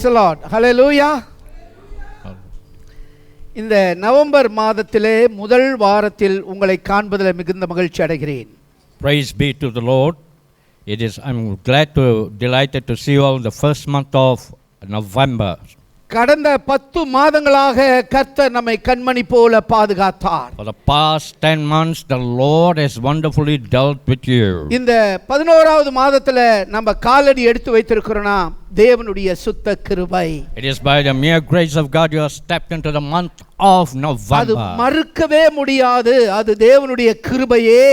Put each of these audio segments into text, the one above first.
Praise the Lord. Hallelujah. இந்த November மாதத்திலே முதல் வாரத்தில் உங்களை காண்பதில் மிகுந்த மகிழ்ச்சி அடைகிறேன். Praise be to the Lord. I'm delighted to see you all in the first month of November. கடந்த 10 மாதங்களாக கர்த்தர் நம்மை கண்மணி போல பாதுகாத்தார். For the past 10 months the Lord has wonderfully dealt with you. இந்த 11வது மாதத்துல நம்ம காலடி எடுத்து வைத்திருக்கிறோம்னா தேவனுடைய சுத்த கிருபை. It is by the mere grace of God you have stepped into the month of November. அது மறுக்கவே முடியாது. அது தேவனுடைய கிருபையே.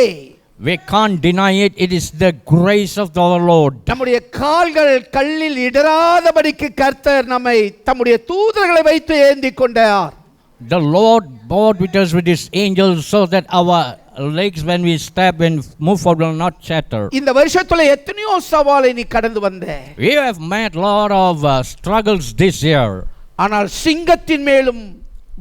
We can't deny it. It is the grace of our Lord. நம்முடைய கால்கள் கல்லில் இடராதபடிக்கு கர்த்தர் நம்மை தம்முடைய தூதர்களை வைத்து ஏந்திக் கொண்டார். The Lord bore with us with his angels so that our legs when we step and move forward will not shatter. இந்த வருஷத்துல எத்தனையோ சவாலை நீ கடந்து வந்த. We have met lot of struggles this year. ஆனால் சிங்கத்தின் மேலும்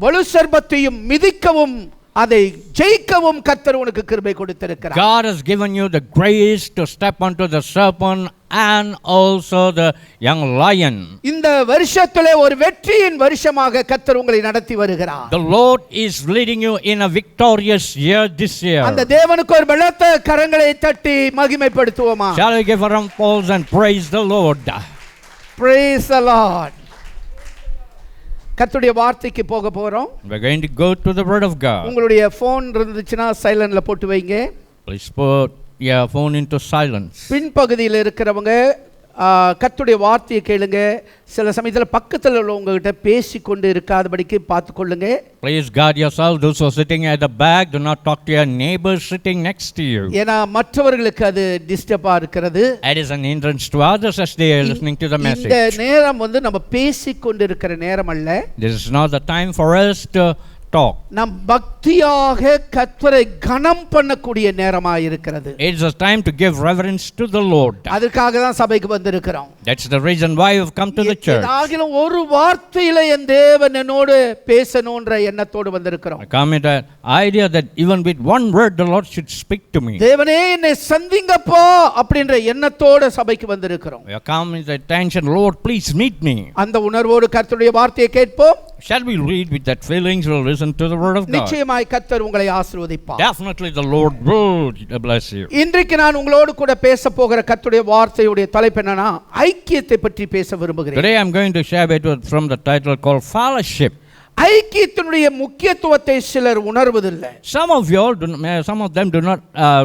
வலு சர்ப்பத்தையும் மிதிக்கவும் அதை ஜெயிக்கவும் கர்த்தர் உனக்கு கிருபை கொடுத்திருக்கிறார். God has given you the grace to step onto the serpent and also the young lion. இந்த வருஷத்திலே ஒரு வெற்றியின் வருஷமாக கர்த்தர் உங்களை நடத்தி வருகிறார். The Lord is leading you in a victorious year this year. அந்த தேவனுக்கு ஒரு பலத்த கரங்களை தட்டி மகிமைப்படுத்துவோமா? Shall we give a round of applause and praise the Lord? Praise the Lord. கர்த்தருடைய வார்த்தைக்கு போக போறோம். We're going to go to the word of God. உங்களுடைய ஃபோன் இருந்துச்சுனா சைலன்ட்ல போட்டு வைங்க. Please put your phone into silence. பின்பகுதியில் இருக்கிறவங்க கர்த்தருடைய வார்த்தையை கேளுங்க. சில சமயத்துல பக்கத்துல உள்ளவங்க கிட்ட பேசி கொண்டு இருக்காதபடிக்கு பார்த்துக்கொள்ளுங்க. Please guard yourself. Those who are sitting at the back, do not talk to your neighbors sitting next to you. ஏனா மற்றவர்களுக்கு அது டிஸ்டர்பா இருக்கிறது. It is an hindrance to others as they are listening to the message. இந்த நேரம் நம்ம பேசி கொண்டு இருக்கிற நேரம் அல்ல. This is not the time for us to talk. நாம் பக்தியாக கர்த்தரை கனம் பண்ணக்கூடிய நேரமாக இருக்கிறது. It's a time to give reverence to the Lord. அதற்காக தான் சபைக்கு வந்திருக்கிறோம். That's the reason why we've come to the church. ஆகிலும் ஒரு வார்த்தையில என் தேவன் என்னோடு பேசணும்ன்ற எண்ணத்தோடு வந்திருக்கிறோம். I come with an idea that even with one word the Lord should speak to me. தேவனே என்னை சந்திங்கப்பா அப்படின்ற எண்ணத்தோடு சபைக்கு வந்திருக்கிறோம். We come with the intention, Lord, please meet me. அந்த உணர்வோடு கர்த்தருடைய வார்த்தையை கேட்போம். Shall we read with that feelings? We'll listen to the word of God. நிச்சயமாய் கர்த்தர் உங்களை ஆசீர்வதிப்பார். Definitely the Lord will bless you. இன்றைக்கு நான் உங்களோடு கூட பேச போகிற கர்த்தருடைய வார்த்தையுடைய தலைப்பு என்னன்னா ஐக்கியத்தை பற்றி பேச விரும்புகிறேன். Today I'm going to share it from the title called fellowship. ஐக்கியத்தினுடைய முக்கியத்துவத்தை சிலர் உணர்வதில்லை. Some of them do not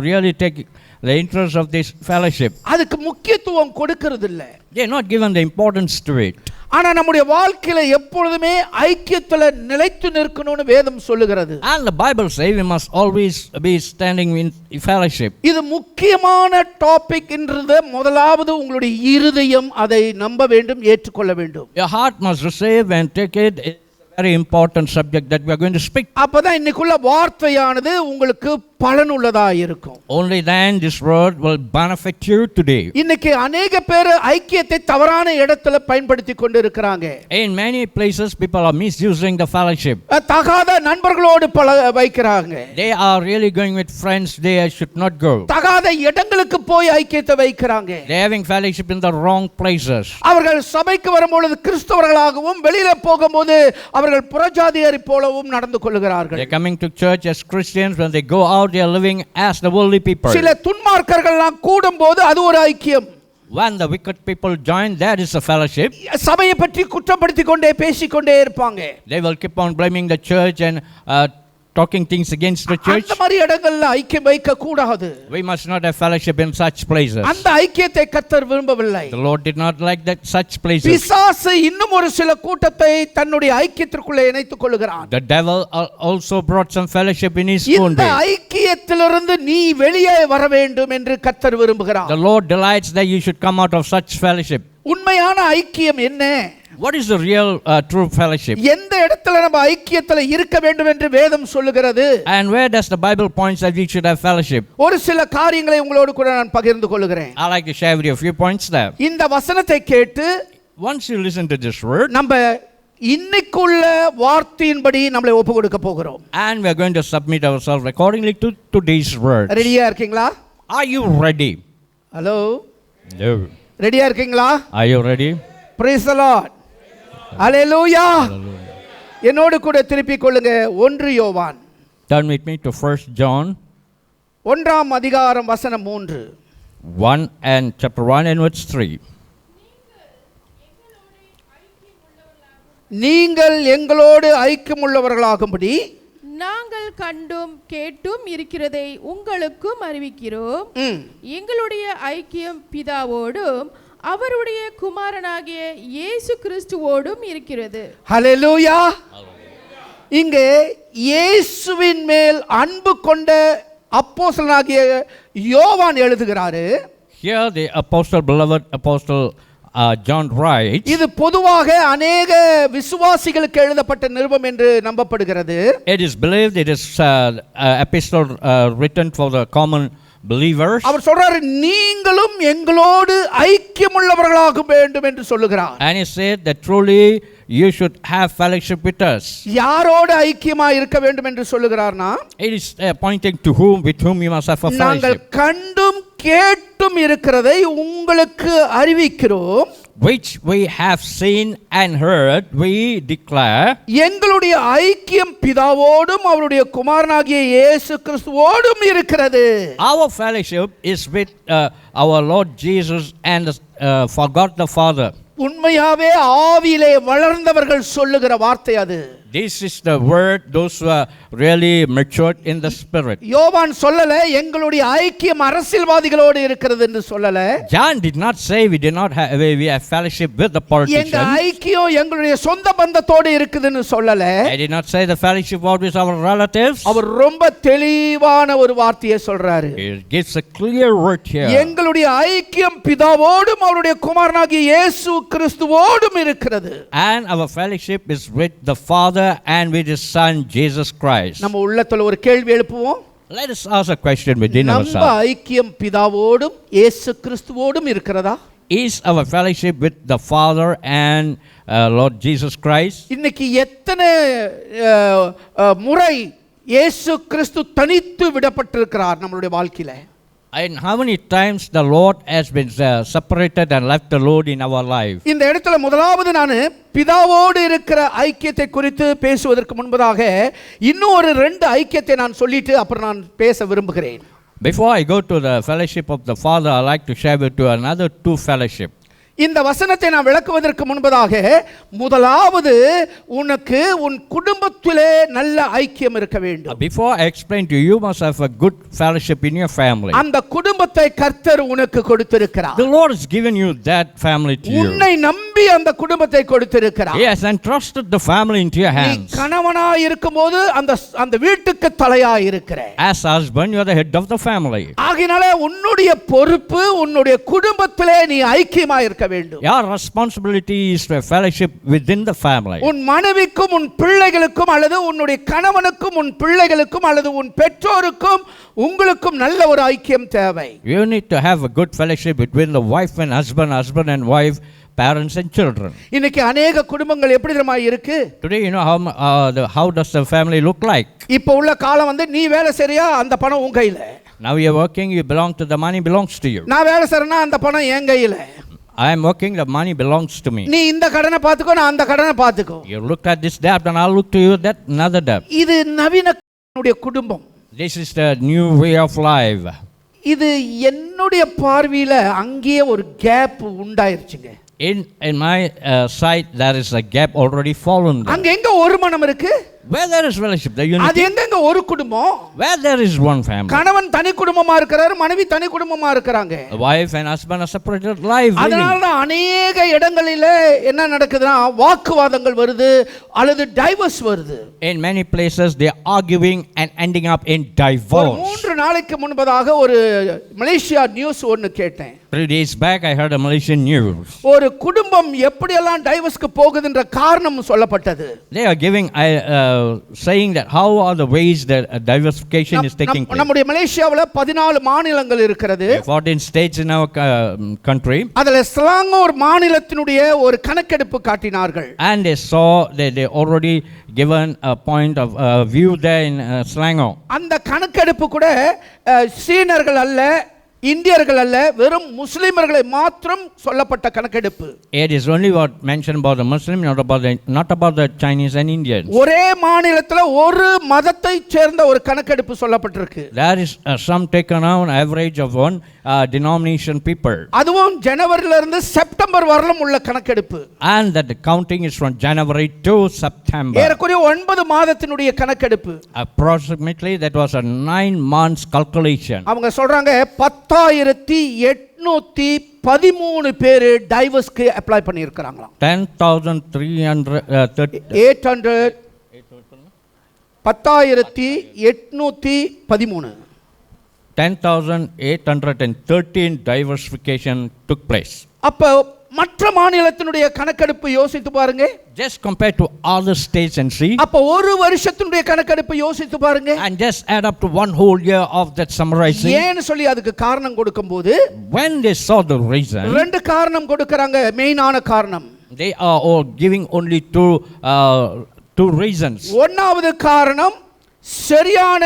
really take the interest of this fellowship. அதுக்கு முக்கியத்துவம் கொடுக்கிறது இல்ல. They are not given the importance to it. ஆனா நம்முடைய வாழ்க்கையில எப்பொழுதுமே ஐக்கியத்துல நிலைத்து நிற்கணும்னு வேதம் சொல்லுகிறது. And the Bible says we must always be standing in fellowship. இது முக்கியமான டாபிக் என்றது முதலாவது உங்களுடைய இருதயம் அதை நம்ப வேண்டும், ஏற்றுக்கொள்ள வேண்டும். Your heart must receive and take it. It's a very important subject that we are going to speak. அப்பதான் இன்னைக்குள்ள வார்த்தையானது உங்களுக்கு பலனுள்ளதா இருக்கும். Only then this word will benefit you today. இன்னைக்கு अनेक பேர் ஐக்கியத்தை தவறான இடத்துல பயன்படுத்தி கொண்டு இருக்காங்க. In many places people are misusing the fellowship. தகாத நண்பர்களோடு வைக்கறாங்க. They are really going with friends they should not go. தகாத இடங்களுக்கு போய் ஐக்கியத்தை வைக்கறாங்க. They are having fellowship in the wrong places. அவர்கள் சபைக்கு வரும்போது கிறிஸ்தவர்களாகவும் வெளியில போகும்போது அவர்கள் புறஜாதியரை போலவும் நடந்து கொள்கிறார்கள். They are coming to church as Christians. When they go out they are living as the worldly people. சில துன்மார்க்கர்கள்லாம் கூடும்போது அது ஒரு ஐக்கியம். When the wicked people join, that is a fellowship. சபையை பற்றி குற்றப்படுத்திக் கொண்டே பேசிக்கொண்டே இருப்பாங்க. They will keep on blaming the church and talking things against the church. அந்த மாதிரி இடங்கள்ல ஐக்கியம் வைக்க கூடாது. We must not have fellowship in such places. அந்த ஐக்கியத்தை கர்த்தர் விரும்பவில்லை. The Lord did not like that such places. பிசாசு இன்னும் ஒரு சில கூட்டத்தை தன்னுடைய ஐக்கியத்திற்குள்ளே இணைத்துக் கொள்கிறான். The devil also brought some fellowship in his own இந்த way. ஐக்கியத்திலிருந்து நீ வெளியே வர வேண்டும் என்று கர்த்தர் விரும்புகிறார். The Lord delights that you should come out of such fellowship. உண்மையான ஐக்கியம் என்ன? What is the real true fellowship? எந்த இடத்துல நம்ம ஐக்கியத்துல இருக்க வேண்டும் என்று வேதம் சொல்லுகிறது? And where does the Bible points that we should have fellowship? ஒரு சில காரியங்களை உங்களோடு கூட நான் பகிர்ந்து கொள்கிறேன். I like to share with you a few points there. இந்த வசனத்தை கேட்டு once you listen to this word, நம்ம இன்னைக்குள்ள வார்த்தையின்படி நம்மளை ஒப்பு கொடுக்க போகிறோம். And we are going to submit ourselves accordingly to today's word. ரெடியா இருக்கீங்களா? Are you ready? Hello, No. ரெடியா இருக்கீங்களா? Are you ready? Praise the Lord. Hallelujah. Hallelujah. என்னோடு கூட திருப்பிக் கொள்ளுங்க 1 யோவான் Turn with me to 1 John 1ஆம் அதிகாரம் வசனம் 3. 1 and chapter 1 and verse 3. நீங்கள் எங்களோடு ஐக்கியமுள்ளவர்களாகும்படி நாங்கள் கண்டும் கேட்டும் இருக்கிறதை உங்களுக்கும் அறிவிக்கிறோம். எங்களுடைய ஐக்கியம் பிதாவோடும் அவருடைய குமாரனாகிய இயேசு கிறிஸ்துவோடும் இருக்கிறது. ஹல்லேலூயா. இங்கே இயேசுவின் மேல் அன்பு கொண்ட அப்போஸ்தலனாகிய யோவான் எழுதுகிறாரு. Here the apostle, beloved apostle John writes, இது பொதுவாக அநேக விசுவாசிகளுக்கு எழுதப்பட்ட நிருபம் என்று நம்பப்படுகிறது. it is believed it is epistle written for the common believers. அவர் சொல்றாரு நீங்களும் எங்களோடு ஐக்கியமுள்ளவர்களாக வேண்டும் என்று சொல்லுகிறார். And he said that truly you should have fellowship with us. யாரோடு ஐக்கியமா இருக்க வேண்டும் என்று சொல்லுகிறார்னா, It is pointing to whom, with whom you must have a நாங்கள் fellowship, கண்டும் கேட்டும் இருக்கிறதை உங்களுக்கு அறிவிக்கிறோம். which we have seen and heard, we declare. எங்களுடைய ஐக்கியம் பிதாவோடும் அவருடைய குமாரனாகிய இயேசு கிறிஸ்துவோடும் இருக்கிறது. Our fellowship is with our Lord Jesus and for God the Father. உண்மையாவே ஆவியிலே வளர்ந்தவர்கள் சொல்லுகிற வார்த்தை அது. This is the word those who are really matured in the spirit. யோவான் சொல்லல எங்களுடைய ஐக்கியம் அரசியல்வாதிகளோடு இருக்கிறது என்று சொல்லல. John did not say we have fellowship with the எங்க politicians. ஐக்கியம் எங்களுடைய சொந்த பந்தத்தோடு இருக்குதுன்னு சொல்லல. I did not say the fellowship was with our relatives. அவர் ரொம்ப தெளிவான ஒரு வார்த்தையை சொல்றாரு. He gives a clear word here. எங்களுடைய ஐக்கியம் பிதாவோடும் அவருடைய குமாரனாகிய இயேசு கிறிஸ்துவோடும் இருக்கிறது. And our fellowship is with the Father and with His Son Jesus Christ. நம்ம உள்ளத்துல ஒரு கேள்வி எழுப்புவோம். Let us ask a question within நம்ம ourselves. ஐக்கியம் பிதாவோடும் இயேசு கிறிஸ்துவோடும் இருக்கிறதா? Is our fellowship with the Father and Lord Jesus Christ? இன்னைக்கு எத்தனை முறை இயேசு கிறிஸ்து தனித்து விடப்பட்டிருக்கிறார் நம்மளுடைய வாழ்க்கையில? And how many times the Lord has been separated and left alone in our life? இந்த இடத்துல முதலாவது நான் பிதாவோடு இருக்கிற ஐக்கியத்தை குறித்து பேசுவதற்கு முன்பதாக இன்னும் ஒரு 2 ஐக்கியத்தை நான் சொல்லிட்டு அப்புறம் நான் பேச விரும்புகிறேன். Before I go to the fellowship of the Father, I like to share with you another 2 fellowship. இந்த வசனத்தை நான் விளக்குவதற்கு முன்பதாக முதலாவது உனக்கு உன் குடும்பத்திலே நல்ல ஐக்கியம் இருக்க வேண்டும். Before I explain to you, you must have a good fellowship in your family. அந்த குடும்பத்தை கர்த்தர் உனக்கு கொடுத்திருக்கிறார். The Lord has given you that family to you. உன்னை நம்பி அந்த குடும்பத்தை கொடுத்திருக்கிறார். He has entrusted the family into your நீ hands. கணவனாய் இருக்கும்போது அந்த வீட்டுக்கு தலையாய் இருக்கிற. As husband, you are the head of the family. ஆகினால உன்னுடைய பொறுப்பு உன்னுடைய குடும்பத்திலே நீ ஐக்கியமாய் இருக்க வேண்டும். Your responsibility is to have fellowship within the family. உன் மனைவிக்கும் உன் பிள்ளைகளுக்கும் அல்லது உன்னுடைய கணவனுக்கும் உன் பிள்ளைகளுக்கும் அல்லது உன் பெற்றோருக்கும் உங்களுக்கும் நல்ல ஒரு ஐக்கியம் தேவை. You need to have a good fellowship between the wife and husband, husband and wife, parents and children. இன்னைக்கு अनेक குடும்பங்கள் எப்படி தெரியுமா இருக்கு? Today you know how does the family look like? இப்போ உள்ள காலம் வந்து நீ வேலை சரியா அந்த பணம் உன் கையில. Now you are working, you belong to the money belongs to you. நான் வேலை செய்றேன்னா அந்த பணம் என் கையில. I am working, the money belongs to me. நீ இந்த கடனை பாத்துக்கோ நான் அந்த கடனை பாத்துக்கோ. You look at this debt and I'll look to you that another debt. இது நவீன குடும்பம். This is the new way of life. இது என்னுடைய பார்வையில அங்கேயே ஒரு gap உண்டாயிருச்சுங்க. In my sight there is a gap already fallen there. அங்க எங்க ஒரு மனம் இருக்கு? Where there is fellowship, the unity. அது எங்க ஒரு குடும்பம்? Where there is one family. கணவன் தனி குடும்பமா இருக்காரு, மனைவி தனி குடும்பமா இருக்காங்க. The wife and husband are separated life. அதனால தான் अनेक இடங்களில என்ன நடக்குதுன்னா வாக்குவாதங்கள் வருது அல்லது டைவர்ஸ் வருது. In many places they are arguing and ending up in divorce. 3 நாளைக்கு முன்பதாக ஒரு மலேசியா நியூஸ் ஒன்னு கேட்டேன். 3 days back I heard a Malaysian news. ஒரு குடும்பம் எப்படியெல்லாம் டைவர்ஸ்க்கு போகுதுன்ற காரணம் சொல்லப்பட்டது. They are giving saying that how are the ways that diversification is taking place. நம்முடைய மலேசியாவுல 14 மாநிலங்கள் இருக்கிறது. 14 states in our country. அதுல ஸ்லாங்கூர் மாநிலத்தினுடைய ஒரு கணக்கெடுப்பு காட்டினார்கள். And they saw that they already given a point of view there in Selangor. அந்த கணக்கெடுப்பு கூட சீனர்கள் அல்ல, இந்தியர்கள் அல்ல, வெறும் முஸ்லிமர்களை மாத்திரம் சொல்லப்பட்ட கணக்கெடுப்பு. It is only what mentioned about the Muslim, not about the Chinese and Indians. ஒரே மாநிலத்தில் ஒரு மதத்தை சேர்ந்த ஒரு கணக்கெடுப்பு சொல்லப்பட்டிருக்கு. There is some taken on average of one denomination people. அதுவும் ஜனவரியில இருந்து செப்டம்பர் வரலும் உள்ள கணக்கெடுப்பு. And that the counting is from January to September. ஏறக்குறைய 9 மாதத்தினுடைய கணக்கெடுப்பு. Approximately that was a 9 months calculation. அவங்க சொல்றாங்க 10,813 பேர் டைவர்ஸ்க்கு அப்ளை பண்ணி இருக்காங்களாம். 10,813 diversification took place. அப்ப மற்ற மாநிலத்தினுடைய கணக்கெடுப்பு யோசித்து பாருங்க. Just compare to other states and see. அப்ப ஒரு வருஷத்தினுடைய கணக்கெடுப்பு யோசித்து பாருங்க. And just add up to one whole year of that summarizing. ஏன்னு சொல்லி அதுக்கு காரணம் கொடுக்கும்போது when they saw the reason, ரெண்டு காரணம் கொடுக்கறாங்க. மெயினான காரணம், they are all giving only two reasons. ஒன்னாவது காரணம், சரியான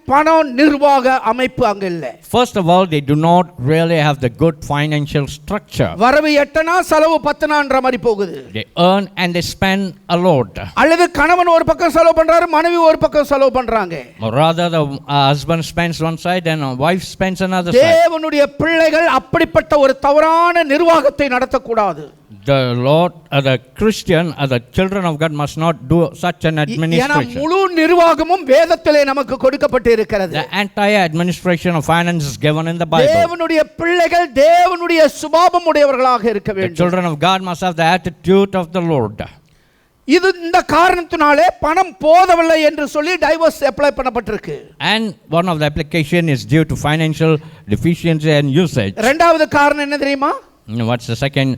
பண நிர்வாக அமைப்பு அங்க இல்ல. First of all, they do not really have the good financial structure. வரவு 8னா செலவு 10னான்ற மாதிரி போகுது. They earn and they spend a lot. அல்லது கணவன் ஒரு பக்கம் செலவு பண்றாரு, மனைவி ஒரு பக்கம் செலவு பண்றாங்க. Or rather the husband spends one side and wife spends another side. தேவனுடைய பிள்ளைகள் அப்படிப்பட்ட ஒரு தவறான நிர்வாகத்தை நடத்த கூடாது. The Lord, the Christian, the children of God must not do such an administration. முழு நிர்வாகமும் வேதத்திலே நமக்கு கொடுக்கப்பட்டு இருக்கிறது. The entire administration of finance is given in the Bible. தேவனுடைய பிள்ளைகள் தேவனுடைய சுபாவம் உடையவர்களாக இருக்க வேண்டும். The children of God must have the attitude of the Lord. இது இந்த காரணத்தினாலே பணம் போதவில்லை என்று சொல்லி டைவர்ஸ் அப்ளை பண்ணப்பட்டிருக்கு. And one of the application is due to financial deficiency and usage. இரண்டாவது காரணம் என்ன தெரியுமா? What's the second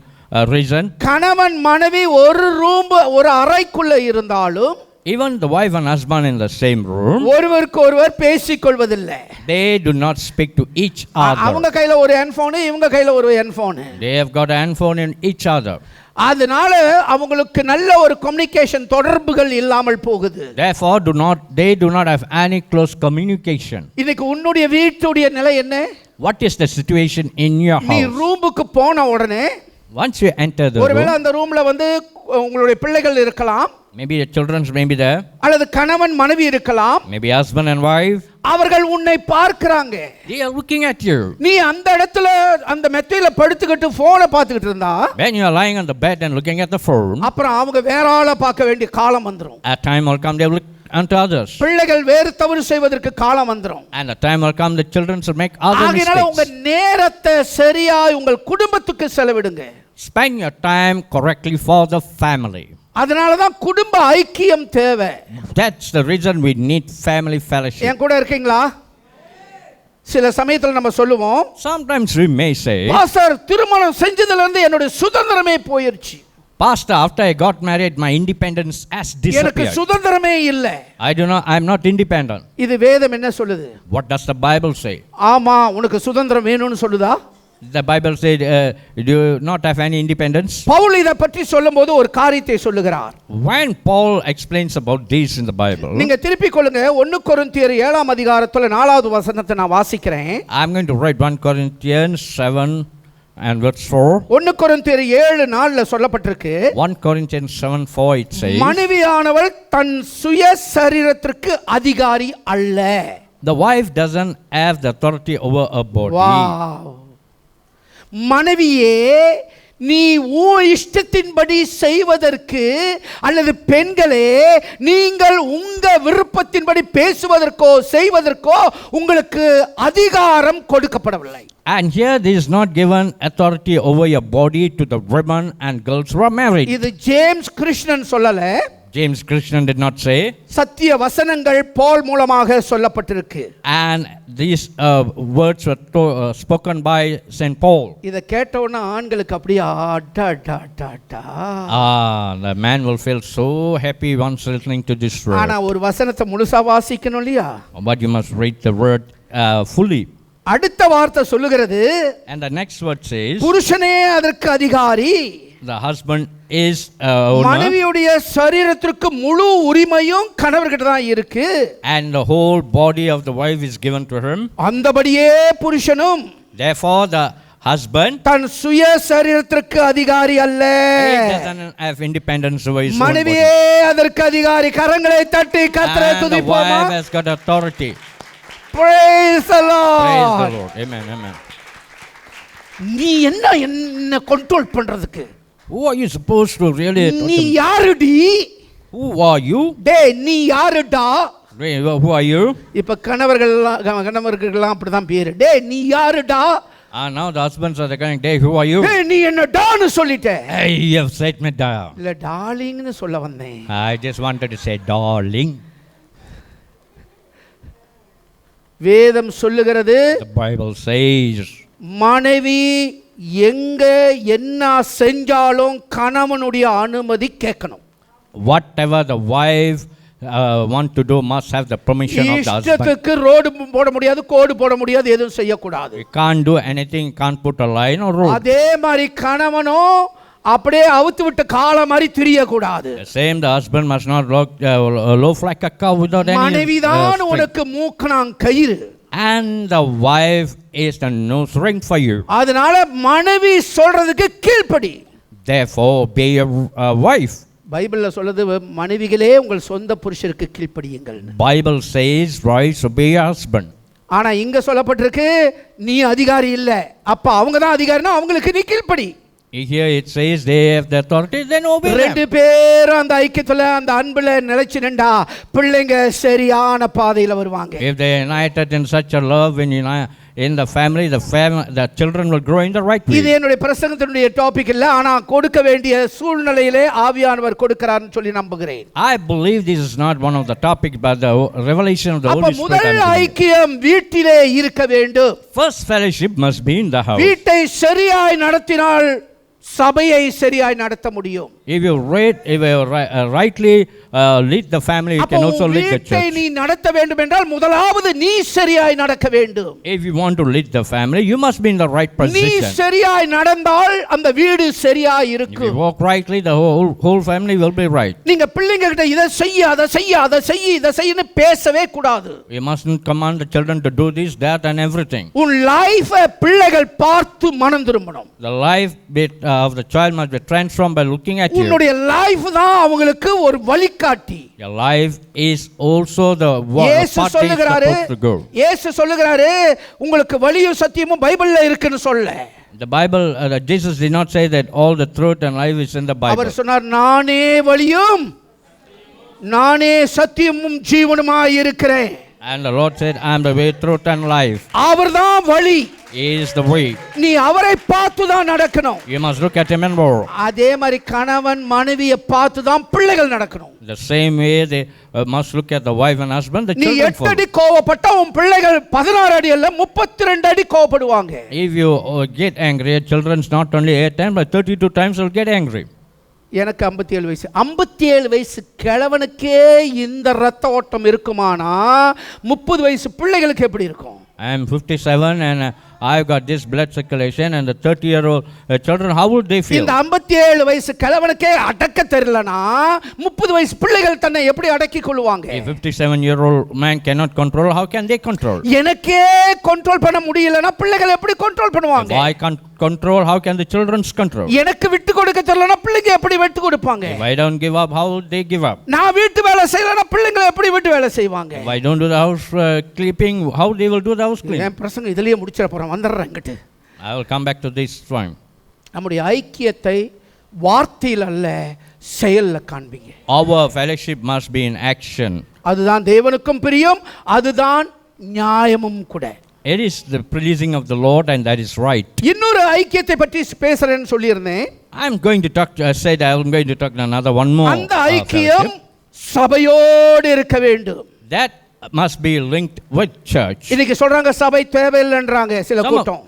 reason? கணவன் மனைவி ஒரு அறைக்குள்ள இருந்தாலும், even the wife and husband in the same room, ஒருவருக்கு ஒருவர் பேசிக் கொள்வதில்லை. they do not speak to each other. அவங்க கையில ஒரு ஹெட்போன், இவங்க கையில ஒரு headphone. They have got a handphone in each other. அதனால அவங்களுக்கு நல்ல ஒரு கம்யூனிகேஷன் தொடர்புகள் இல்லாமல் போகுது. Therefore they do not have any close communication. இன்னைக்கு உன்னுடைய வீட்டுடைய நிலை என்ன? What is the situation in your நீ house? ரூமுக்கு போன உடனே, once you enter the ஒருவேளை room, அந்த ரூம்ல உங்களுடைய பிள்ளைகள் இருக்கலாம், maybe your children may be there, அல்லது கணவன் மனைவி இருக்கலாம். maybe husband and wife. அவர்கள் உன்னை பார்க்கறாங்க. They are looking at you. நீ அந்த இடத்துல அந்த மெத்தையில படுத்துக்கிட்டு போனை பார்த்துக்கிட்டு இருந்தா, when you are lying on the bed and looking at the phone, அப்புறம் அவங்க வேற ஆளை பார்க்க வேண்டிய காலம் வந்துரும். a time will come they will look unto others. பிள்ளைகள் வேறு தவறு செய்வதற்கு காலம் வந்துரும். And the time will come the children will make other ஆகையால உங்க mistakes. நேரத்தை சரியாய் உங்கள் குடும்பத்துக்கு செலவிடுங்க. Spend your time correctly for the family. அதனால தான் குடும்ப ஐக்கியம் தேவை. That's the reason we need family fellowship. என் கூட இருக்கீங்களா? சில சமயத்தில் நம்ம சொல்லுவோம், Sometimes we may say, pastor திருமணம் செஞ்சதுல இருந்து என்னோட சுதந்திரமே போயிருச்சு. Pastor, after I got married my independence has எனக்கு disappeared. சுதந்திரமே இல்லை. I'm not independent. இது வேதம் என்ன சொல்லுது? What does the Bible say? ஆமா, உனக்கு சுதந்திரம் வேணும்னு சொல்லுதா? The Bible said do you not have any independence? Pavul இத பற்றி சொல்லும்போது ஒரு காரியத்தை சொல்லுகிறார். When Paul explains about this in the Bible, நீங்க திருப்பி கொள்ளுங்க. 1 கொரிந்தியர் 7ஆம் அதிகாரத்துல 4வது வசனத்தை நான் வாசிக்கிறேன். I'm going to write 1 Corinthians 7 and verse 4. 1 கொரிந்தியர் 7:4ல சொல்லப்பட்டிருக்கு, 1 Corinthians 7:4 it says, மனைவியானவள் தன் சுய சரீரத்திற்கு அதிகாரி அல்ல. the wife doesn't have the authority over her body. Wow! மனைவியே, நீ உன் இஷ்டத்தின்படி செய்வதற்கு, அல்லது பெண்களே நீங்கள் உங்க விருப்பத்தின்படி பேசுவதற்கோ செய்வதற்கோ உங்களுக்கு அதிகாரம் கொடுக்கப்படவில்லை. And here there is not given authority over your body to the women and girls who are married. இது ஜேம்ஸ் கிருஷ்ணன் சொல்லல, James Krishnan did not say. சத்திய வசனங்கள் பவுல் மூலமாக சொல்லப்பட்டிருக்கு. And these words were spoken by Saint Paul. இத கேட்டவன ஆண்களுக்கு அப்படியே The man will feel so happy once listening to this word. ஆனா ஒரு வசனத்தை முழுசா வாசிக்கணும் இல்லையா? But you must read the word fully. அடுத்த வார்த்தை சொல்லுகிறது, And the next word says, புருஷனே அதற்கு அதிகாரி. the husband is owner. மனைவியுடைய சரீரத்திற்கு முழு உரிமையும் கணவர்கிட்ட தான் இருக்கு. And the whole body of the wife is given to him. அந்தபடியே புருஷனும் Therefore, the husband தன் சுய சரீரத்திற்கு அதிகாரி அல்ல. he doesn't have independence over his own body. மனைவியே அதற்கு அதிகாரி. கரங்களை தட்டி கர்த்தரை And the துதிப்போமா? wife has got authority. Praise the Praise the Lord. Lord. Amen, amen. நீ என்ன கண்ட்ரோல் பண்றதுக்கு? Who are you supposed to really talk நீ to? யாருடி? Who are you? டேய் நீ யாருடா? Who are you? இப்ப கணவர்கள்லாம் அப்படிதான் பேரு. டேய் நீ யாருடா? Now the husbands are going, hey, who are you? டேய் நீ என்ன டான்னு சொல்லிட்ட. Hey, you have set me down. இல்ல டார்லிங்னு சொல்ல வந்தேன். I just wanted to say, darling. வேதம் சொல்லுகிறது, The Bible says, மனைவி எங்க என்ன செஞ்சாலும் கணவனுடைய அனுமதி கேட்கணும். whatever the wife want to do must have the permission of the husband. இஷ்டத்துக்கு ரோடு போட முடியாது, கோடு போட முடியாது, எதுவும் செய்யக்கூடாது. You can't do anything, can't put a line or road. அதே மாதிரி கணவனும் அப்படியே அவுத்து விட்டு கால மாதிரி திரியக்கூடாது. The same, the husband must not loaf like a cow without any மனைவிதான் string. உனக்கு மூக்கணாங் கயிறு. And the wife is the nose ring for you. அதனால மனைவி சொல்றதுக்கு கீழ்ப்படி. Therefore, be a wife. பைபிள்ல சொல்லுது, மனைவிகளே உங்கள் சொந்த புருஷருக்கு கீழ்ப்படியுங்கள். Bible says, wives obey your husband. ஆனா இங்க சொல்லப்பட்டிருக்கு, நீ அதிகாரி இல்ல, அப்ப அவங்க தான் அதிகாரினா அவங்களுக்கு நீ கீழ்ப்படி. Here it says they have the authority, then obey ரெண்டு them. பேரும் அந்த ஐக்கியத்துல அந்த அன்புல நிலைச்சு நின்றா பிள்ளைங்க சரியான பாதையில வருவாங்க. If they are united in such a love in the family, the children will grow in the right way. இது என்னுடைய பிரசங்கத்தினுடைய டாபிக் இல்ல, ஆனா கொடுக்க வேண்டிய சூழ்நிலையிலே ஆவியானவர் கொடுக்கிறார்னு சொல்லி நம்புகிறேன். I believe this is not one of the topics, but the revelation of the அப்ப Holy Spirit. முதல் ஐக்கியம் வீட்டிலே இருக்க வேண்டும். First fellowship must be in the house. வீட்டை சரியாய் நடத்தினால் சபையை சரியாய் நடத்த முடியும். If you rightly lead the family, you can also lead the வீட்டை church. நீ நடத்த வேண்டும் என்றால் முதலாவது நீ சரியாய் நடக்க வேண்டும். If you want to lead the family, you must be in the right நீ position. சரியாய் நடந்தால் அந்த வீடு சரியாய் If you இருக்கும். walk rightly, the whole family will be right. நீங்க பிள்ளைங்க கிட்ட இத செய்ய அத செய்ய அத செய்ய இத செய்யன்னு பேசவே கூடாது. You mustn't command the children to do this, that and everything. உன் லைஃப பிள்ளைகள் பார்த்து மனம் திரும்பணும். The life bit of the child must be transformed by looking at you. உன்னுடைய லைஃப் தான் அவங்களுக்கு ஒரு வழிகாட்டி. Your life is also the இயேசு path they are சொல்லுகிறாரு, supposed to go. இயேசு சொல்லுகிறாரு, உங்களுக்கு வழியும் சத்தியமும் பைபிள்ல இருக்குன்னு சொல்ல. The Bible, Jesus did not say that all the truth and life is in the Bible. அவர் சொன்னார், நானே வழியும் நானே சத்தியமும் ஜீவனுமாய் இருக்கிறேன். And the Lord said, I am the way, truth and life. அவர்தான் வழி. He is the way. நீ அவரை பார்த்து தான் நடக்கணும். You must look at him and more. அதே மாதிரி கணவன் மனைவியை பார்த்து தான் பிள்ளைகள் நடக்கணும். The same way they must look at the wife and husband, the நீ children 8 follow. அடி கோவப்பட்டா உன் பிள்ளைகள் 16 அடி அல்ல 32 அடி கோவப்படுவாங்க. If you get angry, children not only 8 times but 32 times will get angry. எனக்கு 57 வயசு. 57 வயசு கிழவனுக்கே இந்த ரத்த ஓட்டம் இருக்குமானா 30 வயசு பிள்ளைகளுக்கு எப்படி இருக்கும்? I am 57 and I've got this blood circulation, and the 30-year-old children, how would they feel? இந்த 57 வயசு கிழவனுக்கே அடக்க தெரியலனா 30 வயசு பிள்ளைகள் தன்னை எப்படி அடக்கிக் கொள்வாங்க? A 57-year-old man cannot control, how can they control? எனக்கே கண்ட்ரோல் பண்ண முடியலனா பிள்ளைகள் எப்படி கண்ட்ரோல் பண்ணுவாங்க? If I can't control, how can the children control? எனக்கு விட்டு கொடுக்க தெரியலனா பிள்ளைங்க எப்படி விட்டு கொடுப்பாங்க? If I don't give up, how would they give up? நான் வீட்டு வேலை செய்யலனா பிள்ளைங்க எப்படி வீட்டு வேலை செய்வாங்க? If I don't do the house cleaning, how they will do the house cleaning? என் பிரசங்கம் இதிலேயே முடிச்சிர போறேன், வந்துடுறேன் இங்கிட்டு. I will come back to this point. நம்முடைய ஐக்கியத்தை வார்த்தையில் அல்ல செயல்ல காண்பீங்க. Our fellowship must be in action. அதுதான் தேவனுக்கும் பிரியம், அதுதான் நியாயமும் கூட. It is the pleasing of the Lord, and that is right. இன்னொரு ஐக்கியத்தை பற்றி பேசுறேன்னு சொல்லியிருந்தேன். I am going to talk. I said I am going to talk another one more. அந்த ஐக்கியம் சபையோடு இருக்க வேண்டும். That must be linked with church. இன்னைக்கு சொல்றாங்க சபை தேவையில்லைன்றாங்க சில கூட்டம்.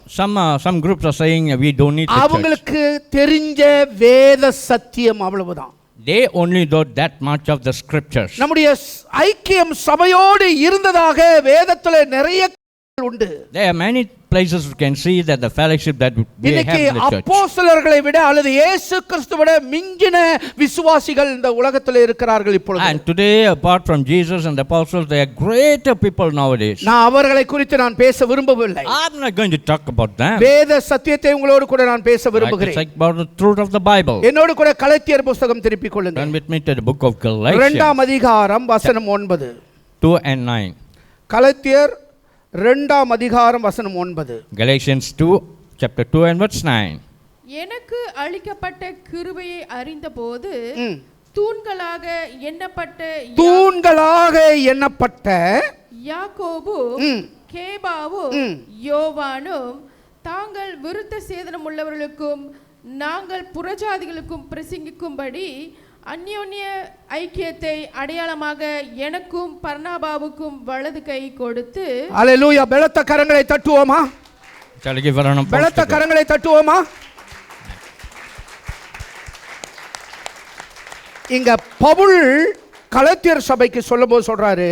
Some groups are saying we don't need the church. அவங்களுக்கு தெரிஞ்ச வேத சத்தியம் அவ்வளவுதான். They only know that much of the scriptures. நம்முடைய ஐக்கியம் சபையோடு இருந்ததாக வேதத்துல நிறைய உண்டு. There are many places we can see that the fellowship that we have இன்னைக்கு in the church. அப்போஸ்தலர்களை விட அல்லது இயேசு கிறிஸ்துவை விட மிஞ்சின விசுவாசிகள் இந்த உலகத்தில் இருக்கிறார்கள் இப்பொழுது. And today, apart from Jesus and the apostles, there are greater people nowadays. நான் அவர்களை குறித்து நான் பேச விரும்பவில்லை. I'm not going to talk about them. வேத சத்தியத்தை உங்களோடு கூட நான் பேச I விரும்புகிறேன். talk about the truth of the Bible. என்னோடு கூட கலாத்தியர் புத்தகம் திருப்பிக் கொள்ளுங்கள். Turn with me to the book of Galatians 2ஆம் அதிகாரம் வசனம் 9. 2 and 9. கலாத்தியர் 2ஆம் அதிகாரம் வசனம் 9. Galatians 2, chapter 2 and verse 9. எனக்கு அளிக்கப்பட்ட கிருபையை அறிந்தபோது தூண்களாக எண்ணப்பட்ட யாக்கோபும் கேபாவும் யோவானும் தாங்கள் விருத்த சேதனம் உள்ளவர்களுக்கும் நாங்கள் புறஜாதிகளுக்கும் பிரசங்கிக்கும்படி அந்யோன்ய ஐக்கியத்தை அடையாளமாக எனக்கும் பர்னாபாவுக்கும் வலது கை கொடுத்து. அல்லேலூயா. பலத்த கரங்களை தட்டுவோமா? Shall I give a round of applause? பலத்த கரங்களை தட்டுவோமா? இங்க பவுல் கலாத்தியர் சபைக்கு சொல்லும்போது சொல்றாரு,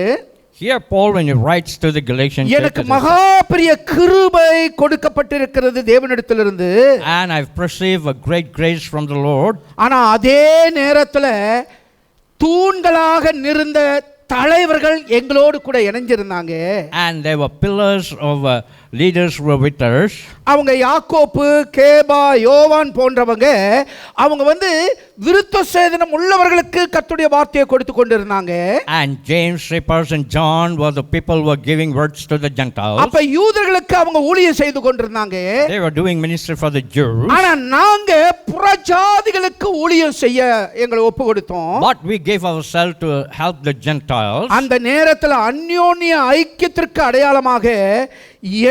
Here Paul, when he writes to the Galatian church, எனக்கு மகா பெரிய கிருபை கொடுக்கப்பட்டிருக்கிறது தேவனிடத்திலிருந்து, and I've received a great grace from the Lord. ஆனா அதே நேரத்துல தூண்களாக நிறுந்த தலைவர்கள் எங்களோடு கூட இணைஞ்சிருந்தாங்க. And there were pillars of leaders who were with us. அவங்க யாக்கோப்பு, கேபா, யோவான் போன்றவங்க அவங்க விருத்த சேதனம் உள்ளவர்களுக்கு கர்த்தருடைய வார்த்தையை கொடுத்து கொண்டிருந்தாங்க. And James, Cephas and John were the people who were giving words to the Gentiles. அப்ப யூதர்களுக்கு அவங்க ஊழியம் செய்து கொண்டிருந்தாங்க. They were doing ministry for the Jews. ஆனா நாங்க புறஜாதிகளுக்கு ஊழியம் செய்ய எங்களை ஒப்பு கொடுத்தோம். But we gave ourselves to help the Gentiles. அந்த நேரத்தில் அந்யோன்ய ஐக்கியத்திற்கு அடையாளமாக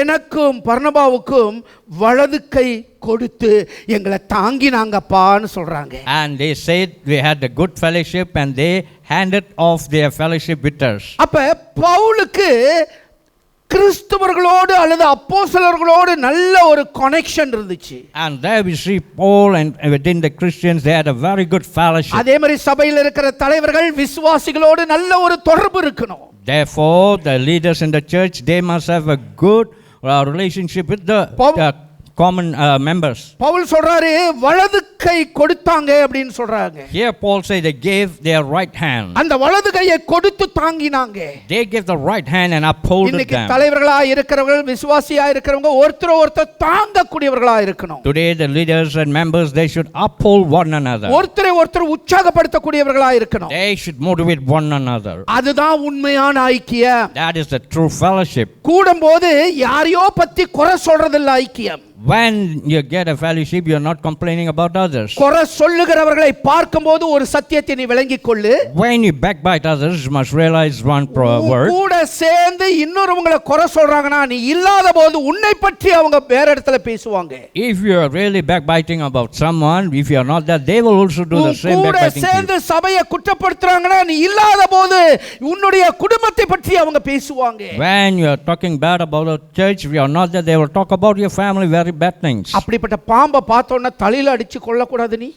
எனக்கும் பர்னபாவுக்கும் வலது கை கொடுத்து எங்களை தாங்கினாங்கப்பான்னு சொல்றாங்க. And they said we had a good fellowship and they handed off their fellowship with us. அப்ப பவுலுக்கு கிறிஸ்தவர்களோடு அல்லது அப்போஸ்தலர்களோடு நல்ல ஒரு கனெக்ஷன் இருந்துச்சு. And there we see Paul, and within the Christians they had a very good fellowship. அதே மாதிரி சபையில் இருக்கிற தலைவர்கள் விசுவாசிகளோடு நல்ல ஒரு தொடர்பு இருக்கணும். Therefore the leaders in the church, they must have a good relationship with the common members. Pavul சொல்றாரு வலது கை கொடுத்தாங்க அப்படினு சொல்றாங்க. Here Paul say they gave their right hand. அந்த வலது கையை கொடுத்து தாங்கினாங்க. They gave the right hand and upholded them. இன்னைக்கு தலைவர்களா இருக்கிறவங்க, விசுவாசியா இருக்கிறவங்க ஒருத்தர் தாங்கக்கூடியவர்களா இருக்கணும். Today the leaders and members, they should uphold one another. ஒருத்தர் உற்சாகப்படுத்தக்கூடியவர்களா இருக்கணும். They should motivate one another. அதுதான் உண்மையான ஐக்கியம். That is the true fellowship. கூடும்போது யாரையோ பத்தி குறை சொல்றதில்ல ஐக்கியம். When you get a fellowship, you are not complaining about others. குறை சொல்லுகிறவர்களை பார்க்கும்போது ஒரு சத்தியத்தை நீ விளங்கிக் கொள்ளு. When you backbite others, you must realize one word. கூட சேர்ந்து இன்னொருவங்களை குறை சொல்றாங்கன்னா நீ இல்லாத போது உன்னை பற்றி அவங்க வேற இடத்துல பேசுவாங்க. If you are really backbiting about someone, if you are not there, they will also do the same கூட backbiting. சேர்ந்து சபையை குற்றப்படுத்துறாங்கன்னா நீ இல்லாத போது உன்னுடைய குடும்பத்தை பற்றி அவங்க பேசுவாங்க. When you are talking bad about a church, if you are not there, they will talk about your family, very bad things. அப்படிப்பட்ட பாம்பை பார்த்தோன்னா தலையில அடிச்சு கொல்லக்கூடாது நீ.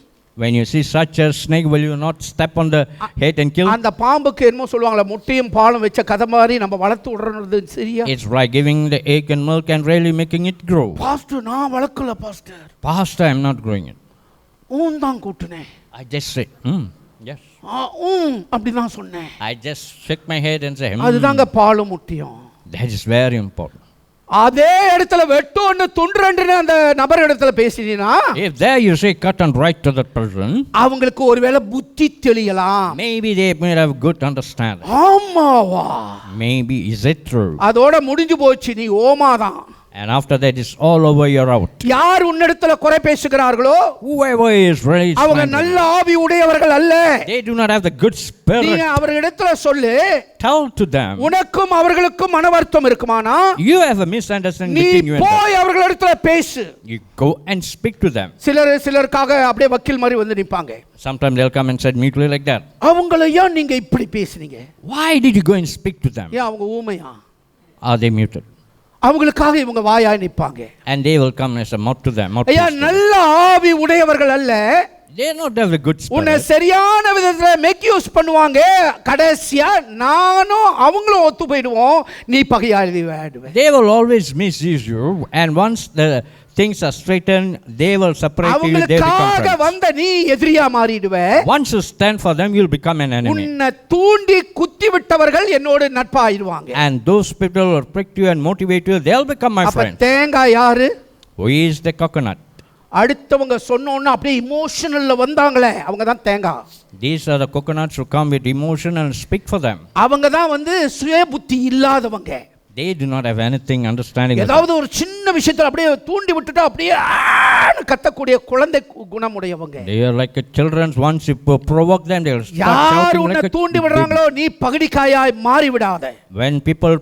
When you see such a snake, will you not step on the head and kill? அந்த பாம்புக்கு என்னமோ சொல்லுவாங்களே முட்டையும் பாலும் வச்ச கதை மாதிரி நம்ம வளர்த்து விடுறது சரியா? It's like giving the egg and milk and really making it grow. Pastor நான் வளர்க்கல pastor. Pastor, I am not growing it. தான் கூட்டுனே. I just say, yes. அப்படிதான் சொன்னேன். I just shake my head and say, அதுதாங்க பாலும் முட்டியும். That is very important. அதே இடத்துல வெட்டு ஒன்று துண்டு ரெண்டுன்னு அந்த நபர் இடத்துல பேசினா, if there you say cut and right to that person, அவங்களுக்கு ஒருவேளை புத்தி தெளியலாம். maybe they may have good understanding. ஆமாவா? Maybe is it true? அதோட முடிஞ்சு போச்சு, நீ ஓமாதான். And after that it's all over, you're out. யார் உன்னிடத்துல குறை பேசுகிறார்களோ, whoever is really அவங்க நல்ல ஆவி உடையவர்கள் அல்ல. they do not have the good spirit. நீ அவர்களிடத்துல சொல்லு, tell to them. உனக்கும் அவர்களுக்கும் மனவருத்தம் இருக்குமானா, you have a misunderstanding நீ between you and them. போய் அவர்களிடத்துல பேசு. you go and speak to them. சிலருக்காக அப்படியே வக்கீல் மாதிரி வந்து நிப்பாங்க. Sometimes they'll come and say mutually like that. அவங்கள ஏன் நீங்க இப்படி பேசுனீங்க? why did you go and speak to them? ஏன் அவங்க ஊமையா? are they muted? அவங்களுக்காக இவங்க வாயாய் நிப்பாங்க. and they will come and say mouth to them. ஐயா நல்ல ஆவி உடையவர்கள் அல்ல. They not have a good உன்னை spirit. சரியான விதத்துல மேக் யூஸ் பண்ணுவாங்க. கடைசியா நானும் அவங்களும் ஒத்து போயிடுவோம். நீ பகையாளி ஆயிடுவே. They will always misuse you, and once the things are straightened, they will separate you, they become அவங்களுக்காக friends. வந்த நீ எதிரியா மாறிடுவே. Once you stand for them, you'll become an enemy. உன்னை தூண்டி குத்தி விட்டவர்கள் என்னோடு நட்பாயிடுவாங்க. And those people who prick you and motivate you, they'll become my அப்ப friends. தேங்காய் யாரு? Who is the coconut? அடுத்தவங்க சொன்னோன்னு அப்படியே இமோஷனல்ல வந்தாங்களே அவங்க தான் தேங்காய். These are the coconuts who come with emotion and speak for them. அவங்க தான் சுய புத்தி இல்லாதவங்க. They do not have anything understanding. ஏதாவது ஒரு சின்ன விஷயத்துல அப்படியே தூண்டி விட்டுட்டா அப்படியே கத்தக்கூடிய குழந்தை குணமுடையவங்க. They are like children. Once you provoke them, they will start யார் shouting உன்னை like a தூண்டி விடுறாங்களோ நீ பகடிக்காயாய் மாறி விடாத. When people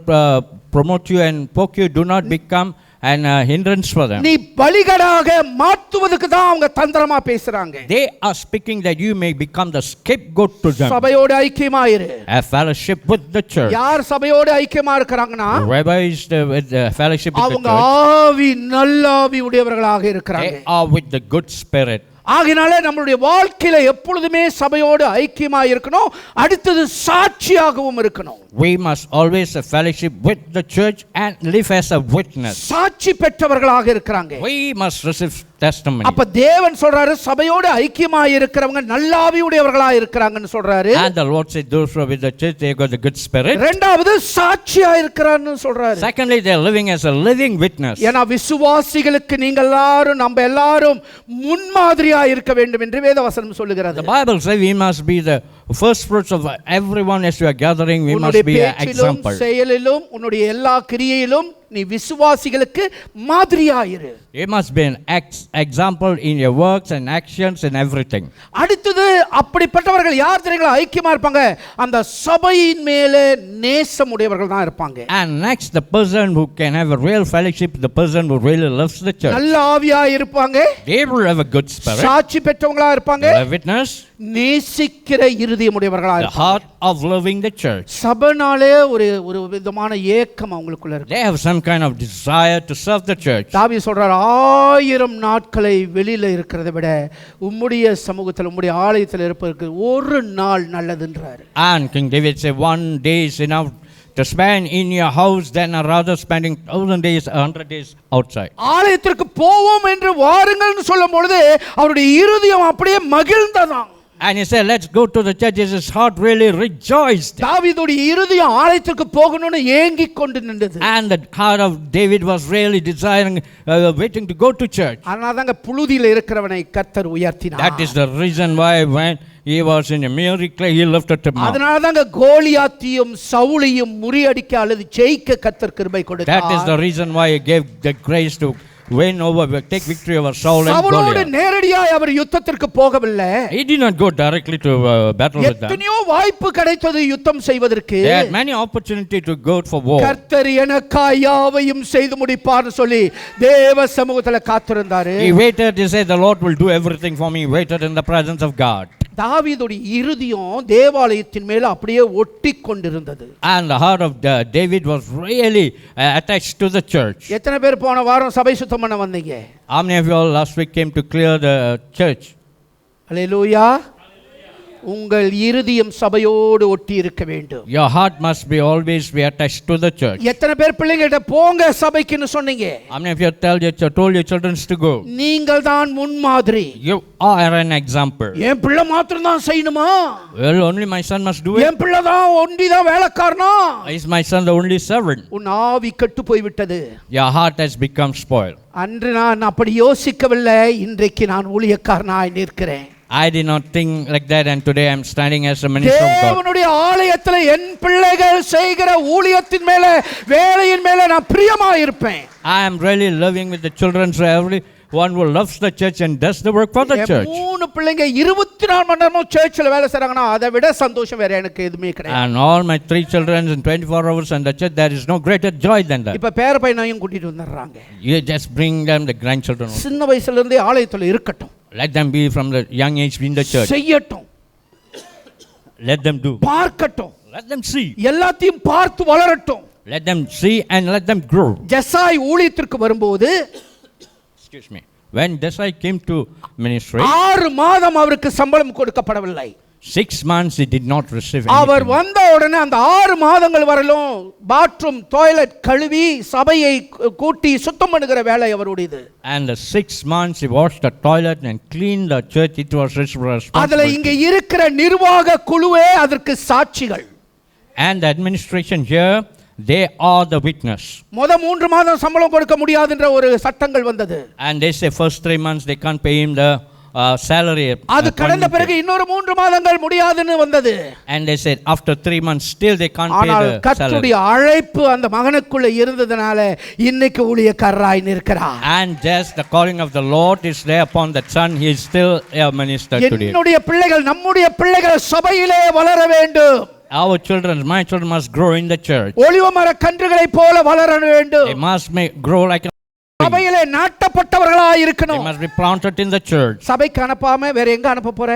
promote you and poke you, do not become an hindrance for them. நீ பலிகடாக மாற்றுவதற்கு தான் அவங்க தந்திரமா பேசுறாங்க. They are speaking that you may become the scapegoat to them. சபையோடு ஐக்கியமாயிரு. A fellowship with the church. யார் சபையோடு ஐக்கியமா இருக்கறாங்கன்னா Whoever is with the fellowship with the அவங்க church, ஆவி நல்ல ஆவி உடையவர்களாக இருக்கிறாங்க. they are with the good spirit. ஆகினாலே நம்மளுடைய வாழ்க்கையில எப்பொழுதுமே சபையோடு ஐக்கியமா இருக்கணும். அடுத்தது சாட்சியாகவும் இருக்கணும். We must always have fellowship with the church and live as a witness. சாட்சி பெற்றவர்களாக இருக்கிறாங்க. We must receive testimony. அப்ப தேவன் சொல்றாரு சபையோடு ஐக்கியமா இருக்கிறவங்க நல்ல ஆவி உடையவர்களா இருக்கிறாங்கன்னு சொல்றாரு. And the Lord said those who are with the church, they got the good spirit. இரண்டாவது சாட்சியா இருக்கிறான்னு சொல்றாரு. Secondly, they are living as a living witness. ஏனா விசுவாசிகளுக்கு நீங்க எல்லாரும் நம்ம எல்லாரும் முன்மாதிரியா இருக்க வேண்டும் என்று வேதவசனம் சொல்லுகிறது. The Bible says we must be the first fruits of everyone as we are gathering. We must be an example. செயலிலும் உன்னுடைய எல்லா கிரியையிலும் நீ விசுவாசிகளுக்கு மாதிரியாயிரு. You must be an example in your works and actions and everything. அடுத்தது அப்படிப்பட்டவர்கள் யார் தெரியுங்களா ஐக்கியமா இருப்பாங்க? அந்த சபையின் மேலே நேசம் உடையவர்கள் தான் இருப்பாங்க. And next, the person who can have a real fellowship, the person who really loves the church. நல்ல ஆவியா இருப்பாங்க. They will have a good spirit. சாட்சி பெற்றவங்களா இருப்பாங்க. A witness. நேசிக்கிற இருதயம் உடையவர்களா The இருப்பாங்க. heart of loving the church. சபைனாலே ஒரு விதமான ஏக்கம் அவங்களுக்குள்ள இருக்கு. They have some kind of desire to serve the church. தாவீது சொல்றார் 1000 நாட்களை வெளியில இருக்கிறதை விட உம்முடைய சமூகத்தில் உம்முடைய ஆலயத்தில் இருப்பதற்கு ஒரு நாள் நல்லதுன்றார். And King David said 1 day is enough to spend in your house than rather spending 1000 days, 100 days outside. ஆலயத்திற்கு போவோம் என்று வாருங்கள்னு சொல்லும் பொழுது அவருடைய இருதயம் அப்படியே மகிழ்ந்ததாம். And he said, let's go to the church. His heart really rejoiced. தாவீதுடைய இருதயம் ஆலயத்திற்கு போகணும்னு ஏங்கிக் கொண்டு நின்றது. And the heart of David was really desiring, waiting to go to church. அதனாலதாங்க புழுதியில இருக்கிறவனை கர்த்தர் உயர்த்தினார். That is the reason why when he was in a miry clay, he lifted him up. அதனாலதாங்க கோலியாத்தையும் சவுலையும் முறியடிக்க அல்லது ஜெயிக்க கர்த்தர் கிருபை கொடுத்தார். That is the reason why he gave the grace to win over, take victory over Saul and சவுலோடு Goliath. நேரடியாய் அவர் யுத்தத்திற்கு போகவில்லை. He did not go directly to battle with them. எத்தனையோ வாய்ப்பு கிடைத்தது யுத்தம் செய்வதற்கு. They had many opportunity to go for war. கர்த்தர் எனக்காய் யாவையும் செய்து முடிப்பார்னு சொல்லி தேவ சமூகத்துல காத்திருந்தாரு. He waited. He said, the Lord will do everything for me. He waited in the presence of God. தாவீதுடைய இருதயம் தேவாலயத்தின் மேல அப்படியே ஒட்டி கொண்டிருந்தது. And the heart of David was really attached to the church. எத்தனை பேர் போன வாரம் சபை சுத்தம் பண்ண வந்தீங்க? How many of you all last week came to clear the church? அல்லேலூயா. உங்கள் இருதயம் சபையோடு ஒட்டி இருக்க வேண்டும். Your heart must be always be attached to the church. எத்தனை பேர் பிள்ளைங்கள்ட்ட போங்க சபைக்குன்னு சொன்னீங்க? How many of you told your children to go? நீங்கள் தான் முன்மாதிரி. You are an example. என் பிள்ளை மாத்திரம் தான் செய்யணுமா? Well, only my son must do it. என் பிள்ளை தான் ஒண்டிதான் வேலைக்காரனா? Is my son the only servant? உன் ஆவி கெட்டு போய் விட்டது. Your heart has become spoiled. அன்று நான் அப்படி யோசிக்கவில்லை. இன்றைக்கு நான் ஊழியக்காரனாய் நிற்கிறேன். I did not think like that, and today I am standing as a minister of God. தேவனுடைய ஆலயத்தில் என் பிள்ளைகள் செய்கிற ஊழியத்தின் மேல வேலையின் மேல நான் பிரியமாய் இருப்பேன். I am really loving with the children, so everyone who loves the church and does the work for the church. மூணு பிள்ளைங்க 24 மணி நேரமும் சர்ச்சில் வேலை செய்றாங்கன்னா அதை விட சந்தோஷம் வேற எனக்கு எதுவுமே கிடையாது. And all my 3 children in 24 hours in the church, there is no greater joy than that. இப்ப பேர பையனையும் கூட்டிட்டு வந்துடுறாங்க. You just bring them, the grandchildren. சின்ன வயசுல இருந்தே ஆலயத்துல இருக்கட்டும். Let them be from the young age in the church. செய்யட்டும். Let them do. பார்க்கட்டும். Let them see. எல்லாத்தையும் பார்த்து வளரட்டும். Let them see and let them grow. ஜெசாய் ஊழியத்திற்கு வரும்போது Excuse me. When Desai came to ministry, 6 மாதம் அவருக்கு சம்பளம் கொடுக்கப்படவில்லை. 6 months he did not receive our anything. வந்த உடனே அந்த 6 மாதங்கள் வரலும் பாத்ரூம் டாய்லெட் கழுவி சபையை கூட்டி சுத்தம் பண்ணுகிற வேலை அவருடையது. And the 6 months he washed the toilet and cleaned the church. It was his அதுல responsibility. இங்க இருக்கிற நிர்வாக குழுவே அதற்கு சாட்சிகள். And the administration here, they are the witness. 3 மாதம் சம்பளம் கொடுக்க முடியாதுன்ற ஒரு சட்டங்கள் வந்தது. And they say first 3 months they can't pay him the salary. அது கடந்த பிறகு இன்னொரு 3 மாதங்கள் முடியாதுன்னு வந்தது. And they said after 3 months still they can't pay ஆனால் the salary. கர்த்தருடைய அழைப்பு அந்த மகனுக்குள்ள இருந்ததனால இன்னைக்கு ஊழியக்காரராய் நிற்கிறார். And just the calling of the Lord is there upon that son. He is still a minister today. என்னுடைய பிள்ளைகள் நம்முடைய பிள்ளைகள் சபையிலே வளர வேண்டும். Our children, my children must grow in the church. ஒலிவ மர கன்றுகளைப் போல வளர வேண்டும். They must grow like a சபையிலே நாட்டப்பட்டவர்களாய் இருக்கணும். They must be planted in the church. சபைக்கு அனுப்பாம வேற எங்க அனுப்ப போற?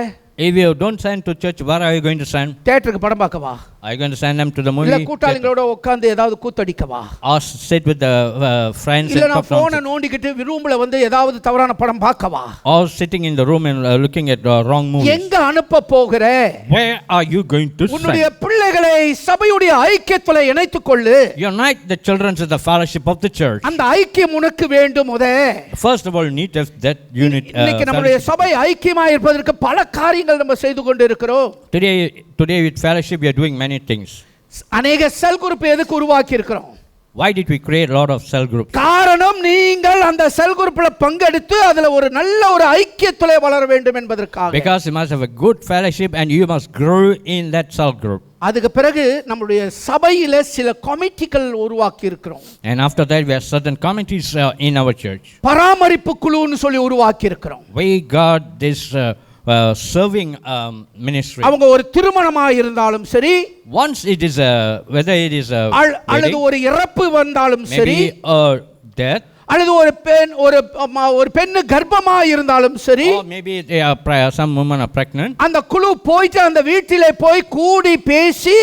If you don't send to church, where are you going to send? தியேட்டருக்கு படம் பார்க்க வா. Are you going to send them to the movie? இல்ல கூட்டாளிகளோட உட்கார்ந்து ஏதாவது கூத்தடிக்க வா. Or sit with the friends இல்ல and நான் talk போனை nonsense. நோண்டிக்கிட்டு ரூம்ல வந்து ஏதாவது தவறான படம் பார்க்க வா. Or sitting in the room and looking at wrong movies. எங்க அனுப்ப போகிற? Where are you going to உன்னுடைய send? பிள்ளைகளை சபையுடைய ஐக்கியத்துல இணைத்துக் கொள்ளு. Unite the children to the fellowship of the church. அந்த ஐக்கியம் உனக்கு வேண்டும் முத. First of all, you need that unit. இன்னைக்கு நம்முடைய fellowship. சபை ஐக்கியமா இருப்பதற்கு பல காரியங்கள் நம்ம செய்து கொண்டு இருக்கிறோம். Today with fellowship we are doing many things. அநேக செல் குரூப் எதுக்கு உருவாக்கி இருக்கிறோம்? Why did we create a lot of cell groups? காரணம் நீங்கள் அந்த செல் குரூப்ல பங்கெடுத்து அதுல ஒரு நல்ல ஒரு ஐக்கியத்திலே வளர வேண்டும் என்பதற்காக. Because you must have a good fellowship and you must grow in that cell group. அதுக்கு பிறகு நம்முடைய சபையில சில கமிட்டிகள் உருவாக்கி இருக்கிறோம். And after that we have certain committees in our church. பராமரிப்பு குழுன்னு சொல்லி உருவாக்கி இருக்கிறோம். We got this serving ministry. அவங்க ஒரு திருமணமா இருந்தாலும் சரி, Once it is whether it is a அல்லது ஒரு இறப்பு வந்தாலும் சரி, maybe a death, அல்லது ஒரு பெண்ணு கர்ப்பமா இருந்தாலும் சரி, or maybe they are some women are pregnant. அந்த குழு போயிட்டு அந்த வீட்டிலே போய் கூடி பேசி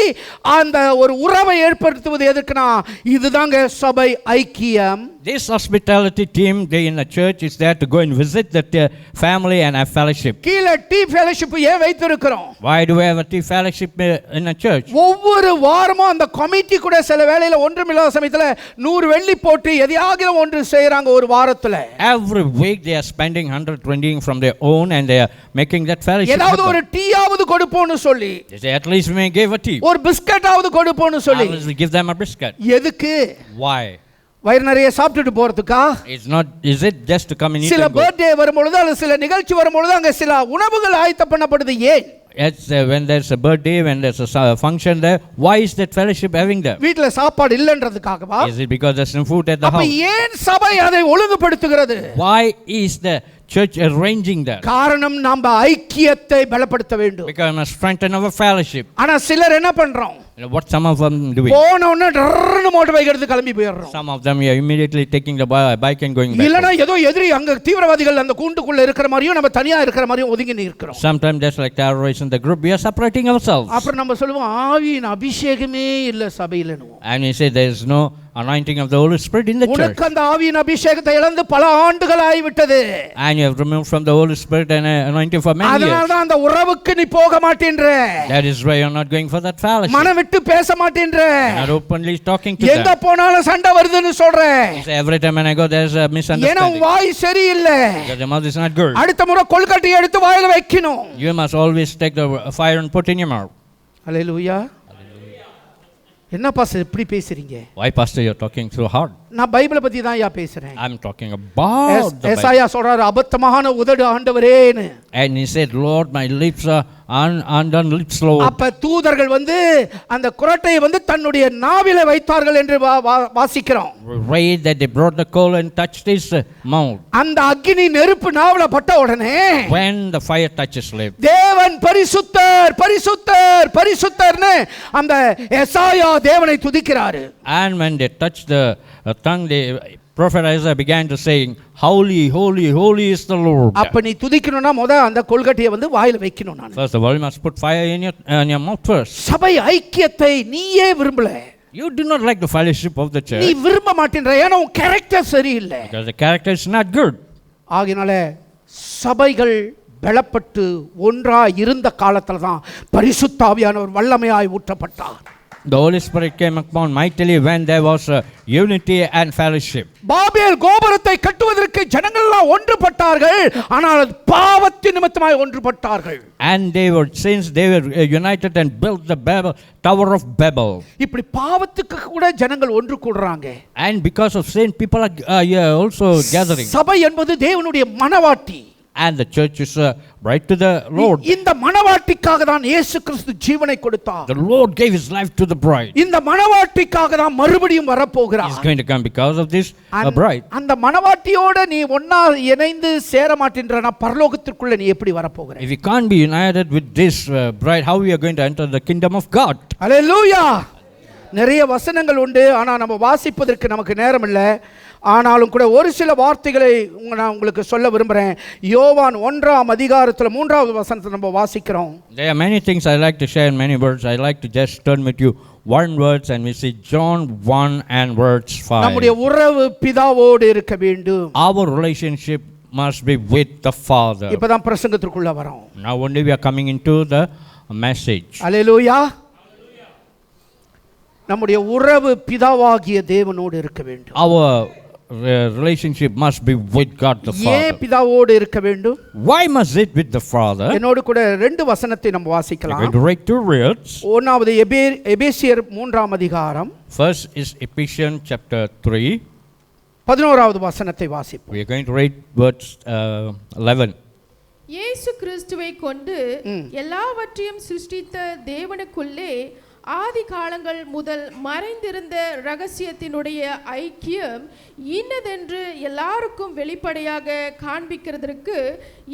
அந்த ஒரு உறவை ஏற்படுத்துவது எதுக்குன்னா இதுதாங்க சபை ஐக்கியம். This hospitality team, they in the church is there to go and visit that family and have fellowship. கீழ டீ ஃபெலோஷிப் ஏன் வைத்திருக்கிறோம்? Why do we have a tea fellowship in a church? ஒவ்வொரு வாரமும் அந்த கமிட்டி கூட சில வேளையில ஒன்றுமில்லாத சமயத்துல 100 வெள்ளி போட்டு எதையாவது ஒன்று செய்றாங்க ஒரு வாரத்துல. Every week they are spending 120 from their own and they are making that fellowship. ஏதாவது ஒரு டீயாவது கொடுப்போம்னு சொல்லி, They say, at least we may give a tea. ஒரு பிஸ்கட்டாவது கொடுப்போம்னு சொல்லி. At least we give them a biscuit. எதுக்கு? Why? வயிறு நிறைய சாப்பிட்டுட்டு போறதுக்கா? It's not. Is it just to come and eat சில and go? பர்த்டே வரும்பொழுது அல்லது சில நிகழ்ச்சி வரும்பொழுது அங்க சில உணவுகள் ஆயத்தப்படப்படுது. ஏன்? It's when there's a birthday, when there's a function there. Why is that fellowship having that? வீட்ல சாப்பாடு இல்லன்றதுக்காகவா? Is it because there's no food at the அப்ப house? ஏன் சபை அதை ஒழுங்குபடுத்துகிறது? Why is the church arranging that? காரணம் நம்ம ஐக்கியத்தை பலப்படுத்த வேண்டும். Because we must strengthen our fellowship. ஆனா சிலர் என்ன பண்றோம்? What some of them doing? போன உடனே டர்ன்னு மோட்டார் பைக் எடுத்து கிளம்பி போயிடுறோம். Some of them are immediately taking the bike and going back. இல்லனா ஏதோ எதிரி அங்க தீவிரவாதிகள் அந்த கூண்டுக்குள்ள இருக்கிற மாதிரியும் நம்ம தனியா இருக்கிற மாதிரியும் ஒதுங்கி நிற்கிறோம். Sometimes just like terrorists in the group, we are separating ourselves. அப்புறம் நம்ம சொல்லுவோம் ஆவியின் அபிஷேகமே இல்ல சபையிலனுவோம். And we say there is no anointing of the Holy Spirit in the church. உனக்கு அந்த ஆவியின் அபிஷேகத்தை இழந்து பல ஆண்டுகள் ஆகிவிட்டது. And you have removed from the Holy Spirit and anointing for many அதனால years. தான் அந்த உறவுக்கு நீ போக மாட்டேன்ற. That is why you are not going for that fellowship. மனம் விட்டு பேச மாட்டேன்ற. Not openly talking to எங்க them. போனாலும் சண்டை வருதுன்னு சொல்ற. You say every time when I go there is a ஏன்னா misunderstanding. வாய் சரியில்லை. Because the mouth is not good. அடுத்த முறை கொள்கட்டி எடுத்து வாயில வைக்கணும். You must always take the fire and put in your mouth. ஹல்லேலூயா. என்ன பாஸ்டர் இப்படி பேசுறீங்க? Why pastor you are talking so hard? நான் பைபிளை பத்தி தான் பேசுறேன். I'm talking about the Bible. ஏசாயா சொல்றாரு அபத்தமான உதடு ஆண்டவரேன்னு. And he said, Lord, my lips are undone lips, Lord. அப்ப தூதர்கள் வந்து அந்த குறட்டையை வந்து தன்னுடைய நாவிலே வைத்தார்கள் என்று வாசிக்கிறோம். Read that they brought the coal and touched his mouth. அந்த அக்கினி நெருப்பு நாவுல பட்ட உடனே When the fire touches lips, தேவன் பரிசுத்தர் பரிசுத்தர் பரிசுத்தர்னு அந்த ஏசாயா தேவனை துதிக்கிறாரு. and when they touched the tongue, the prophet Isaiah began to saying, holy, holy, holy is the Lord. அப்ப நீ துதிக்கணும்னா முத அந்த கொள்கட்டியை வந்து வாயில வைக்கணும். நான் First of all, you must put fire in your mouth first. சபை ஐக்கியத்தை நீயே விரும்பல. You do not like the fellowship of the நீ church விரும்ப மாட்டேன்ற. ஏன்னா உன் கேரக்டர் சரியில்லை. because the character is not good. ஆகினால சபைகள் பலப்பட்டு ஒன்றாய் இருந்த காலத்தில் தான் பரிசுத்த ஆவியானவர் வல்லமையாய் ஊற்றப்பட்டார். The Holy Spirit came upon mightily when there was unity and fellowship. Babel கோபுரத்தை கட்டுவதற்கு ஜனங்கள் எல்லாம் ஒன்றுபட்டார்கள், ஆனால் அது பாவத்தின் நிமித்தமாய் ஒன்றுபட்டார்கள். And since they were united and built the Tower of Babel. இப்படி பாவத்துக்கு கூட ஜனங்கள் ஒன்று கூடுறாங்க. And because of sin, people are also gathering. சபை என்பது தேவனுடைய மனவாட்டி. And the church is right to the Lord. இந்த மனவாட்டிக்காக தான் இயேசு கிறிஸ்து ஜீவனை கொடுத்தார். The Lord gave his life to the bride. இந்த மனவாட்டிக்காக தான் மறுபடியும் வரப்போகிறார். He's going to come because of this bride. அந்த மனவாட்டியோட நீ ஒண்ணா இணைந்து சேர மாட்டேன்றனா பரலோகத்திற்குள்ள நீ எப்படி வரப்போகிற? If you can't be united with this bride, how we are going to enter the kingdom of God? Hallelujah. நிறைய வசனங்கள் உண்டு, ஆனா நம்ம வாசிப்பதற்கு நமக்கு நேரம் இல்லை. ஆனாலும் கூட ஒரு சில வார்த்தைகளை நான் உங்களுக்கு சொல்ல விரும்புகிறேன். யோவான் 1ஆம் அதிகாரத்தில் 3வது வசனத்தை நம்ம வாசிக்கிறோம். There are many things I like to share in many words. I like to just turn with you one words and we see John 1 and verse 5. நம்முடைய உறவு பிதாவோடு இருக்க வேண்டும். Our relationship must be with the Father. இப்பதான் பிரசங்கத்திற்குள்ள வரோம். Now only we are coming into the message. அல்லேலூயா. நம்முடைய உறவு பிதாவாகிய தேவனோடு இருக்க வேண்டும். Our relationship must be with God the Father. ஏன் பிதாவோடு இருக்க வேண்டும்? Why must it with the Father? என்னோடு கூட ரெண்டு வசனத்தை நம்ம வாசிக்கலாம். We're going to read two words. ஒன்றாவது எபேசியர் 3ஆம் அதிகாரம். First is Ephesians chapter 3. 11வது வசனத்தை வாசிப்போம். We are going to read verse 11. இயேசு கிறிஸ்துவை கொண்டு எல்லாவற்றையும் சிருஷ்டித்த தேவனுக்குள்ளே ஆதி காலங்கள் முதல் மறைந்திருந்த ரகசியத்தினுடைய ஐக்கியம் இன்னதென்று எல்லாருக்கும் வெளிப்படையாக காண்பிக்கிறதற்கு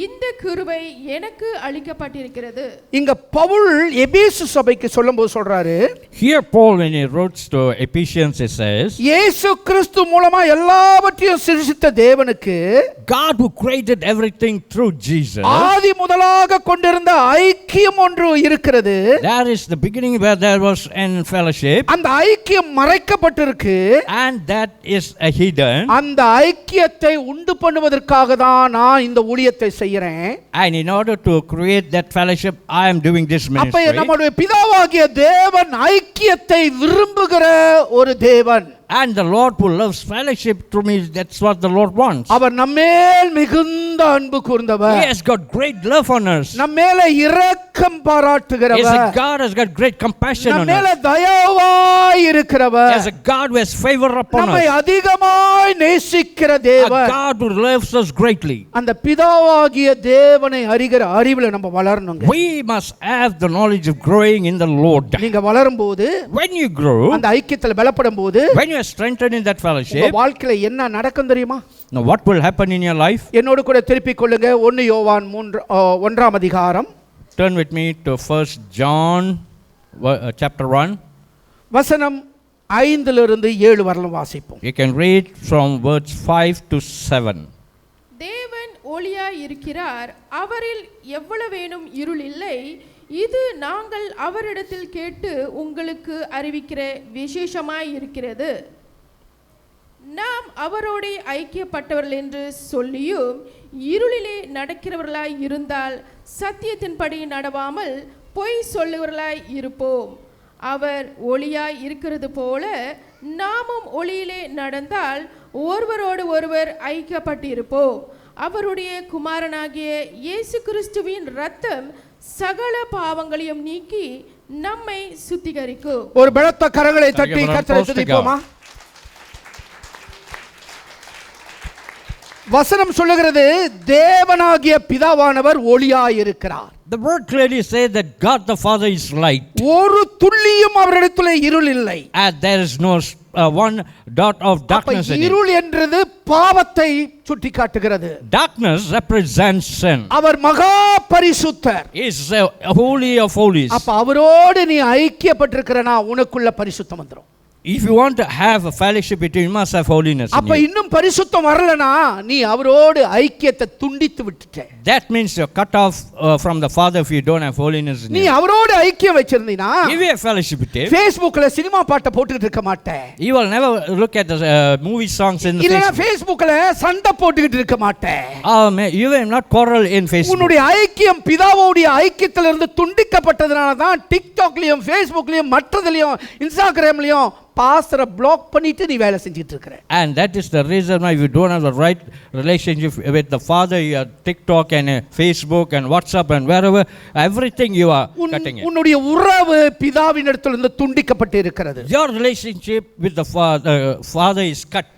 இந்த கிருபை எனக்கு அளிக்கப்பட்டிருக்கிறது. இங்க பவுல் எபேசு சபைக்கு சொல்லும்போது சொல்றாரு, Here Paul when he wrote to Ephesians he says, இயேசு கிறிஸ்து மூலமா எல்லாவற்றையும் சிருஷ்டித்த தேவனுக்கு God who created everything through Jesus. ஆதி முதலாக கொண்டிருந்த ஐக்கியம் ஒன்று இருக்கிறது. That is the beginning where there was in fellowship. அந்த ஐக்கியம் மறைக்கப்பட்டிருக்கு. And that is a hidden. அந்த ஐக்கியத்தை உண்டு பண்ணுவதற்காக தான் நான் இந்த ஊழியத்தை செய்கிறேன். And in order to create that fellowship I am doing this ministry. அப்ப நம்முடைய பிதாவாகிய தேவன் ஐக்கியத்தை விரும்புகிற ஒரு தேவன். And the Lord who loves fellowship to me, that's what the Lord wants. அவர் நம்மேல் மிகுந்த அன்பு கூர்ந்தவர். He has got great love on us. நம்மேல இரக்கம் பாராட்டுகிறவர். Yes, God has got great compassion on us. நம்மேல தயவாய் இருக்கிறவர். Yes, a God who has favor upon us. நம்மை அதிகமாய் நேசிக்கிற தேவன். A God who loves us greatly. அந்த பிதாவாகிய தேவனை அறிகிற அறிவில நம்ம வளரணுங்க. We must have the knowledge of growing in the Lord. நீங்க வளரும்போது, when you grow, அந்த ஐக்கியத்தில் பலப்படும்போது, when you are strengthened in that fellowship, உங்க வாழ்க்கையில என்ன நடக்கும் தெரியுமா? now what will happen in your life? என்னோடு கூட திருப்பிக் கொள்ளுங்க. 1 யோவான் 1ஆம் அதிகாரம். Turn with me to 1 John chapter 1. வசனம் 5 7 வரலும் வாசிப்போம். You can read from verse 5 to 7. தேவன் ஒளியாய் இருக்கிறார், அவரில் எவ்வளவேனும் இருள் இல்லை. இது நாங்கள் அவரிடத்தில் கேட்டு உங்களுக்கு அறிவிக்கிற விசேஷமாய் இருக்கிறது. நாம் அவரோடு ஐக்கியப்பட்டவர்கள் என்று சொல்லியும் இருளிலே நடக்கிறவர்களாய் இருந்தால் சத்தியத்தின்படி நடவாமல் பொய் சொல்லுவர்களாய் இருப்போம். அவர் ஒளியாய் இருக்கிறது போல நாமும் ஒளியிலே நடந்தால் ஒருவரோடு ஒருவர் ஐக்கியப்பட்டிருப்போம். அவருடைய குமாரனாகிய இயேசு கிறிஸ்துவின் இரத்தம் சகல பாவங்களையும் நீக்கி நம்மை சுத்திகரிக்கும். ஒரு பலத்த கரங்களை தட்டி கர்த்தரை துதிப்போமா? வசனம் சொல்லுகிறது, தேவனாகிய பிதாவானவர் ஒளியாய் இருக்கிறார். The word clearly says that God the Father is light. ஒரு துள்ளியும் அவரிடத்திலே இருள் இல்லை. And there is no one dot of darkness in it. இருள் என்றது பாவத்தை சுட்டிக்காட்டுகிறது. Darkness represents sin. அவர் மகா பரிசுத்தர். He is holy of holies. அப்ப அவரோடு நீ ஐக்கியப்பட்டிருக்கிறனா உனக்குள்ள பரிசுத்தம் வந்துரும். If you want to have a fellowship with him, you must have holiness in அப்ப you. இன்னும் பரிசுத்தம் வரலனா நீ அவரோடு ஐக்கியத்தை துண்டித்து விட்டுட்ட. That means you're cut off from the Father if you don't have holiness in நீ you. அவரோடு ஐக்கியம் வச்சிருந்தீனா If you have fellowship with him, Facebookல சினிமா பாட்டை போட்டுக்கிட்டு இருக்க மாட்டே. you will never look at the movie songs in the இல்லனா Facebook. Facebookல சண்டை போட்டுக்கிட்டு இருக்க மாட்டே. You will not quarrel in Facebook. உன்னுடைய ஐக்கியம் பிதாவோடைய ஐக்கியத்திலிருந்து துண்டிக்கப்பட்டதனால தான் டிக்டாக்லயும் Facebookலயும் மற்றதுலயும் இன்ஸ்டாகிராம்லயும் பாஸ்டரை பிளாக் பண்ணிட்டு நீ வேலை செஞ்சிட்டு இருக்கற. And that is the reason why you don't have the right relationship with the Father. You are TikTok and Facebook and WhatsApp and wherever, everything you are cutting it. உன்னுடைய உறவு பிதாவினிடத்திலிருந்து துண்டிக்கப்பட்டு இருக்கிறது. Your relationship with the Father is cut.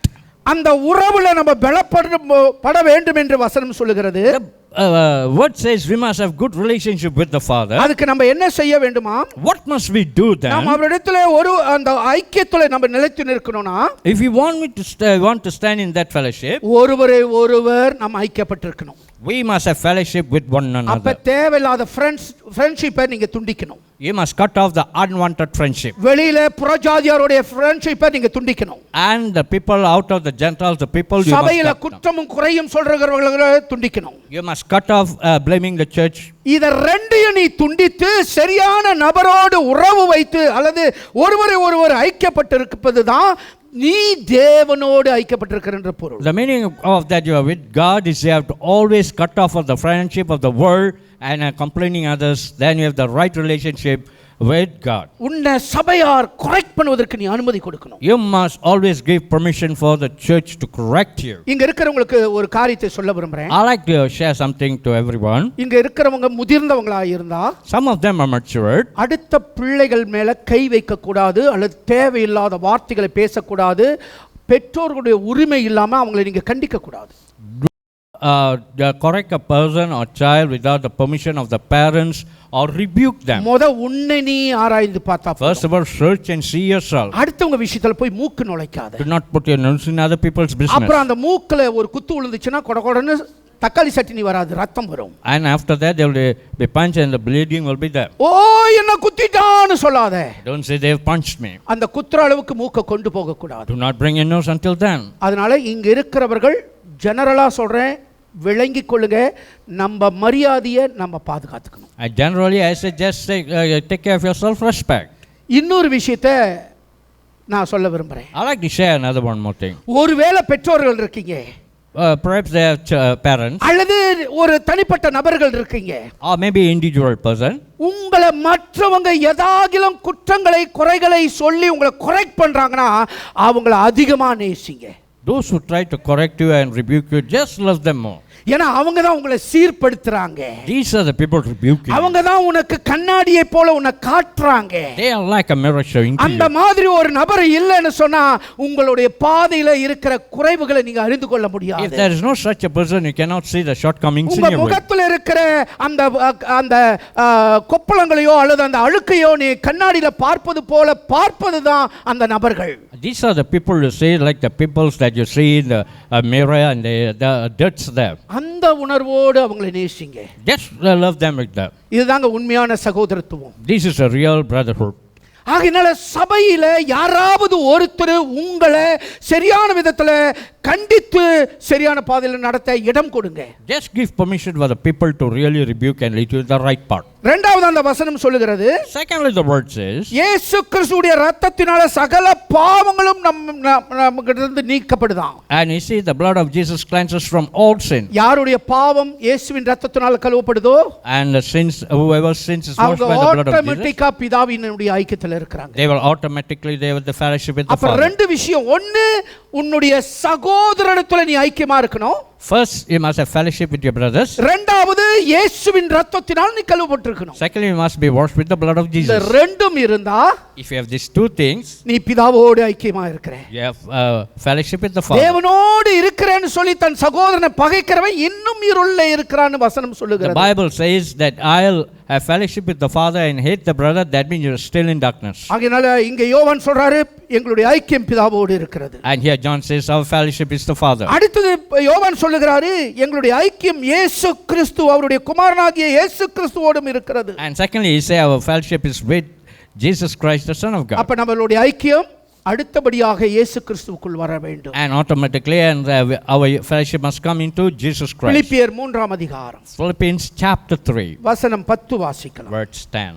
அந்த உறவுல நம்ம பலப்பட வேண்டும் என்று வசனம் சொல்லுகிறது. The word says we must have good relationship with the Father. அதுக்கு நம்ம என்ன செய்ய வேண்டுமா? What must we do then? நாம் அவரிடத்திலே ஒரு அந்த ஐக்கியத்திலே நம்ம நிலைத்து நிற்கணும்னா, If you want to stand in that fellowship, ஒருவரை ஒருவர் நாம் ஐக்கியப்பட்டிருக்கணும். we must have fellowship with one அப்ப another. தேவையில்லாத ஃப்ரெண்ட்ஷிப்பை நீங்க துண்டிக்கணும். You must cut off the unwanted friendship. வெளியில புறஜாதியாருடைய ஃப்ரெண்ட்ஷிப்பை நீங்க துண்டிக்கணும். And the people out of the Gentiles, the people you must சபையில cut down. குற்றமும் குறையும் சொல்றவர்களை துண்டிக்கணும். You must cut off blaming the church. இத ரெண்டையும் நீ துண்டித்து சரியான நபரோடு உறவு வைத்து அல்லது ஒருவரை ஒருவர் ஐக்கியப்பட்டிருப்பது தான் நீ தேவனோடு ஐக்கியப்பட்டிருக்கிற பொருள். The meaning of that you are with God is you have to always cut off of the friendship of the world and complaining others. Then you have the right relationship with God. உன்னை சபையார் correct பண்ணுவதற்கு நீ அனுமதி கொடுக்கணும். You must always give permission for the church to correct you. இங்க இருக்கிறவங்களுக்கு ஒரு காரியத்தை சொல்ல விரும்புறேன். I like to share something to everyone. இங்க இருக்கிறவங்க முதிர்ந்தவங்களா இருந்தா Some of them are matured. அடுத்த பிள்ளைகள் மேல கை வைக்க கூடாது அல்லது தேவையில்லாத வார்த்தைகளை பேசக்கூடாது. பெற்றோர்களுடைய உரிமை இல்லாம அவங்களை நீங்க கண்டிக்க கூடாது. Correct a person or child without the permission of the parents or rebuke them. உன்னை நீ ஆராய்ந்து பார்த்தா First of all, search and see yourself. அடுத்தவங்க விஷயத்துல போய் மூக்கு நுழைக்காத. Do not put your nose in other people's business. அப்புறம் அந்த மூக்குல ஒரு குத்து விழுந்துச்சுன்னா கொடகொடன்னு தக்காளி சட்னி வராது, ரத்தம் வரும். And after that there will be punch and the bleeding will be there. ஓ என்ன குத்திட்டான்னு சொல்லாத. Don't say they have punched me. அந்த குத்துற அளவுக்கு மூக்க கொண்டு போக கூடாது. Do not bring your nose until then. அதனால இங்க இருக்கிறவர்கள் ஜெனரலா சொல்றேன், விளங்கிக் கொள்ளுங்க, நம்ம மரியாதையை நம்ம பாதுகாத்துக்கணும். I generally I say just take care of your self respect. இன்னொரு விஷயத்தை நான் சொல்ல விரும்புறேன். I like to share another one more thing. ஒருவேளை பெற்றோர்கள் இருக்கீங்க, Perhaps they have parents அல்லது ஒரு தனிப்பட்ட நபர்கள் இருக்கீங்க, or maybe individual person. உங்களை மற்றவங்க ஏதாகிலும் குற்றங்களை குறைகளை சொல்லி உங்களை கரெக்ட் பண்றாங்கன்னா அவங்கள அதிகமா நேசிங்க. Those who try to correct you and rebuke you, just love them more. ஏன்னா அவங்க தான் உங்களை சீர்படுத்துறாங்க. These are the people rebuking. அவங்க தான் உனக்கு கண்ணாடியை போல உன்னை காட்டுறாங்க. They are like a mirror showing to அந்த you. மாதிரி ஒரு நபர் இல்லைன்னு சொன்னா உங்களுடைய பாதையில இருக்கிற குறைவுகளை நீங்க அறிந்து கொள்ள முடியாது. If there is no such a person, you cannot see the shortcomings in உங்க your way. முகத்துல இருக்கிற அந்த அந்த கொப்பளங்களையோ அல்லது அந்த அழுக்கையோ நீ கண்ணாடியில பார்ப்பது போல பார்ப்பதுதான் அந்த நபர்கள். These are the people you see, like the peoples that you see in the mirror and the dirts there. அந்த உணர்வோடு அவங்களை நேசிங்க. Just love them like that. இதுதாங்க உண்மையான சகோதரத்துவம். This is a real brotherhood. ஆகையினால சபையில யாராவது ஒருத்தர் உங்களை சரியான விதத்துல கண்டித்து சரியான பாதையில நடத்த இடம் கொடுங்க. Just give permission for the people to really rebuke and lead you to the right path. இரண்டாவது அந்த வசனம் சொல்லுகிறது, Secondly, the word says, இயேசு கிறிஸ்துவுடைய இரத்தத்தினால சகல பாவங்களும் நம்மகிட்ட நீக்கப்படுதான். and you see the blood of Jesus cleanses from all sin. யாருடைய பாவம் இயேசுவின் இரத்தத்தினால கழுவப்படுதோ And the sins, whoever sins is washed அவங்க by the blood of Jesus. ஆட்டோமேட்டிக்கா பிதாவினுடைய ஐக்கியத்துல இருக்கிறாங்க. They will automatically, they will the fellowship with the அப்ப Father. ரெண்டு விஷயம், ஒன்னு உன்னுடைய சகோதரனிடத்துல நீ ஐக்கியமா இருக்கணும். First, you must have fellowship with your brothers. இரண்டாவது இயேசுவின் இரத்தத்தினால் நீ கழுவப்பட்டிருக்கணும். Secondly, you must be washed with the blood of இந்த Jesus. ரெண்டும் இருந்தா If you have these two things, நீ பிதாவோடு ஐக்கியமா இருக்கிற. you have fellowship with the Father. தேவனோடு இருக்கிறேன்னு சொல்லி தன் சகோதரனை பகைக்கிறவன் இன்னும் இருள்ல இருக்கிறான்னு வசனம் The சொல்லுகிறது. Bible says that I'll have fellowship with the Father and hate the brother. That means you're still in darkness. ஆகையால இங்க யோவான் சொல்றாரு எங்களுடைய ஐக்கியம் பிதாவோடு இருக்கிறது. And here John says our fellowship is the Father. அடுத்தது யோவான் சொல்லுகிறாரு எங்களுடைய ஐக்கியம் இயேசு கிறிஸ்து அவருடைய குமாரனாகிய இயேசு கிறிஸ்துவோடும் இருக்கிறது. And secondly, he say our fellowship is with Jesus Christ, the Son of God. அப்ப நம்மளுடைய ஐக்கியம் அடுத்தபடியாக இயேசு கிறிஸ்துவுக்குள் வர வேண்டும். And automatically our fellowship must come into Jesus Christ. பிலிப்பியர் 3ஆம் அதிகாரம் Philippians chapter 3 வசனம் 10 வாசிக்கலாம். verse 10.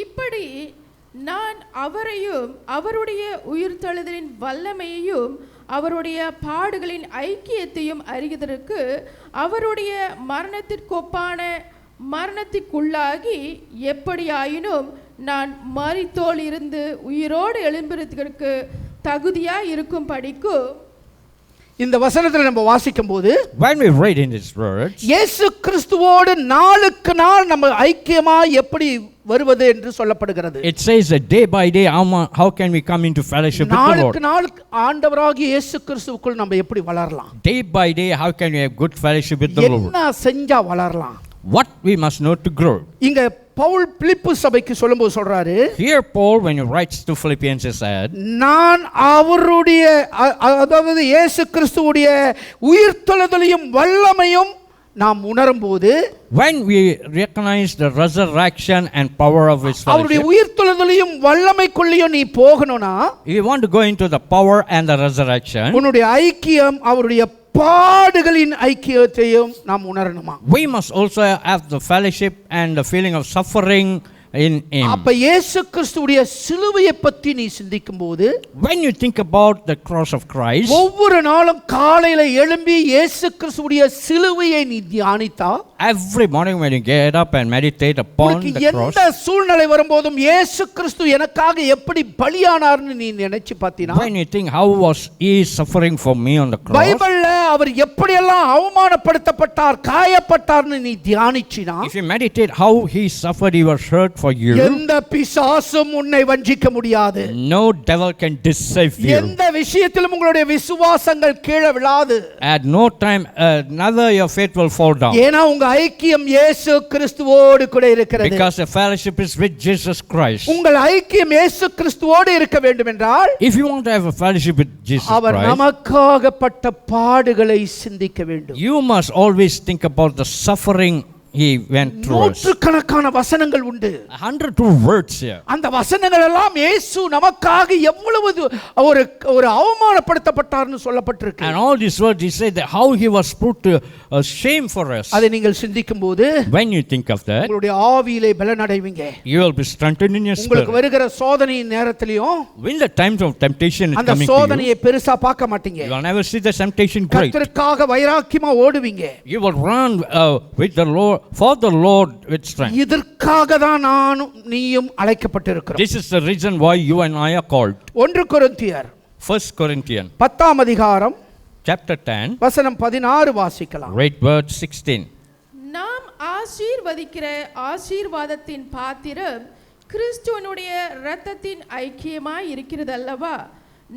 இப்படி நான் அவரையும் அவருடைய உயிர்த்தெழுதலின் வல்லமையையும் அவருடைய பாடுகளின் ஐக்கியத்தையும் அறிவதற்கு அவருடைய மரணத்திற்கொப்பான மரணத்திற்குள்ளாகி எப்படியாயினும் நான் மரித்தோல் இருந்து உயிரோடு எழும்புறதுக்கு தகுதியாக இருக்கும் படிக்கும். இந்த வசனத்தில் நம்ம வாசிக்கும் போது When we read in these words, இயேசு கிறிஸ்துவோடு நாளுக்கு நாள் நம்ம ஐக்கியமாய் எப்படி வருவது என்று சொல்லப்படுகிறது. it says that day by day how can we come into fellowship with the Lord? நாளுக்கு நாள் ஆண்டவராகிய இயேசு கிறிஸ்துவுக்குள் நம்ம எப்படி வளரலாம்? Day by day how can we have good fellowship with the Lord? என்ன செஞ்சா வளரலாம்? What we must know to grow. இங்க பவுல் பிலிப்பு சபைக்கு சொல்லும்போது சொல்றாரு, Here Paul when he writes to Philippians he said, நான் அவருடைய அதாவது இயேசு கிறிஸ்துவுடைய உயிர்த்தெழுதலையும் வல்லமையும் நாம் உணரும்போது, when we recognize the resurrection and power of his அவருடைய fellowship, உயிர்த்தெழுதலையும் வல்லமைக்குள்ளேயும் நீ போகணும்னா, if you want to go into the power and the resurrection, உன்னுடைய ஐக்கியம் அவருடைய பாடுகளின் ஐக்கியத்தையும் நாம் உணரணுமா? we must also have the fellowship and the feeling of suffering in him. அப்ப இயேசு கிறிஸ்துவுடைய சிலுவையை பற்றி நீ சிந்திக்கும் போது, When you think about the cross of Christ, ஒவ்வொரு நாளும் காலையில எழும்பி இயேசு கிறிஸ்துவுடைய சிலுவையை நீ தியானித்தா, every morning when you get up and meditate upon உனக்கு the cross, எந்த சூழ்நிலை வரும்போதும் இயேசு கிறிஸ்து எனக்காக எப்படி பலியானார்னு நீ நினைச்சு பார்த்தீனா, when you think how was he suffering for me on the cross, பைபிள்ல அவர் எப்படியெல்லாம் அவமானப்படுத்தப்பட்டார், காயப்பட்டார்னு நீ தியானிச்சினா, if you meditate how he suffered, he was hurt for you, எந்த பிசாசும் உன்னை வஞ்சிக்க முடியாது. no devil can deceive you. எந்த விஷயத்திலும் உங்களுடைய விசுவாசங்கள் கீழே விழாது. At no time never your faith will fall down, ஏனா உங்க ஐக்கியம் இயேசு கிறிஸ்துவோடு கூட இருக்கிறது. because the fellowship is with Jesus Christ. உங்கள் ஐக்கியம் இயேசு கிறிஸ்துவோடு இருக்க வேண்டும் என்றால், If you want to have a fellowship with Jesus our Christ, நமக்காக பட்ட பாடுகளை சிந்திக்க வேண்டும். you must always think about the suffering he went through. நூற்றுக்கணக்கான வசனங்கள் உண்டு. 102 words here. அந்த வசனங்கள் எல்லாம் இயேசு நமக்காக எவ்வளவு ஒரு ஒரு அவமானப்படுத்தப்பட்டார்னு சொல்லப்பட்டிருக்கு. And all these words he said that how he was put to shame for us. அதை நீங்கள் சிந்திக்கும் போது, When you think of that, உங்களுடைய ஆவியிலே பலனடைவீங்க. you will be strengthened in your உங்களுக்கு spirit. வருகிற சோதனையின் நேரத்திலையும் When the times of temptation is அந்த coming to you, சோதனையை பெருசா பார்க்க மாட்டீங்க. you will never see the temptation great. கர்த்தருக்காக வைராக்கியமா ஓடுவீங்க. You will run with the Lord, for the Lord with strength. இதற்காக தான் நானும் நீயும் அழைக்கப்பட்டிருக்கிறோம். This is the reason why you and I are called. 1 கொரிந்தியர் 1 Corinthians 10ஆம் அதிகாரம் chapter 10, வசனம் 16 வாசிக்கலாம். read verse 16. நாம் ஆசீர்வதிக்கிற ஆசீர்வாதத்தின் பாத்திரம் கிறிஸ்துவனுடைய இரத்தத்தின் ஐக்கியமாய் இருக்கிறது அல்லவா?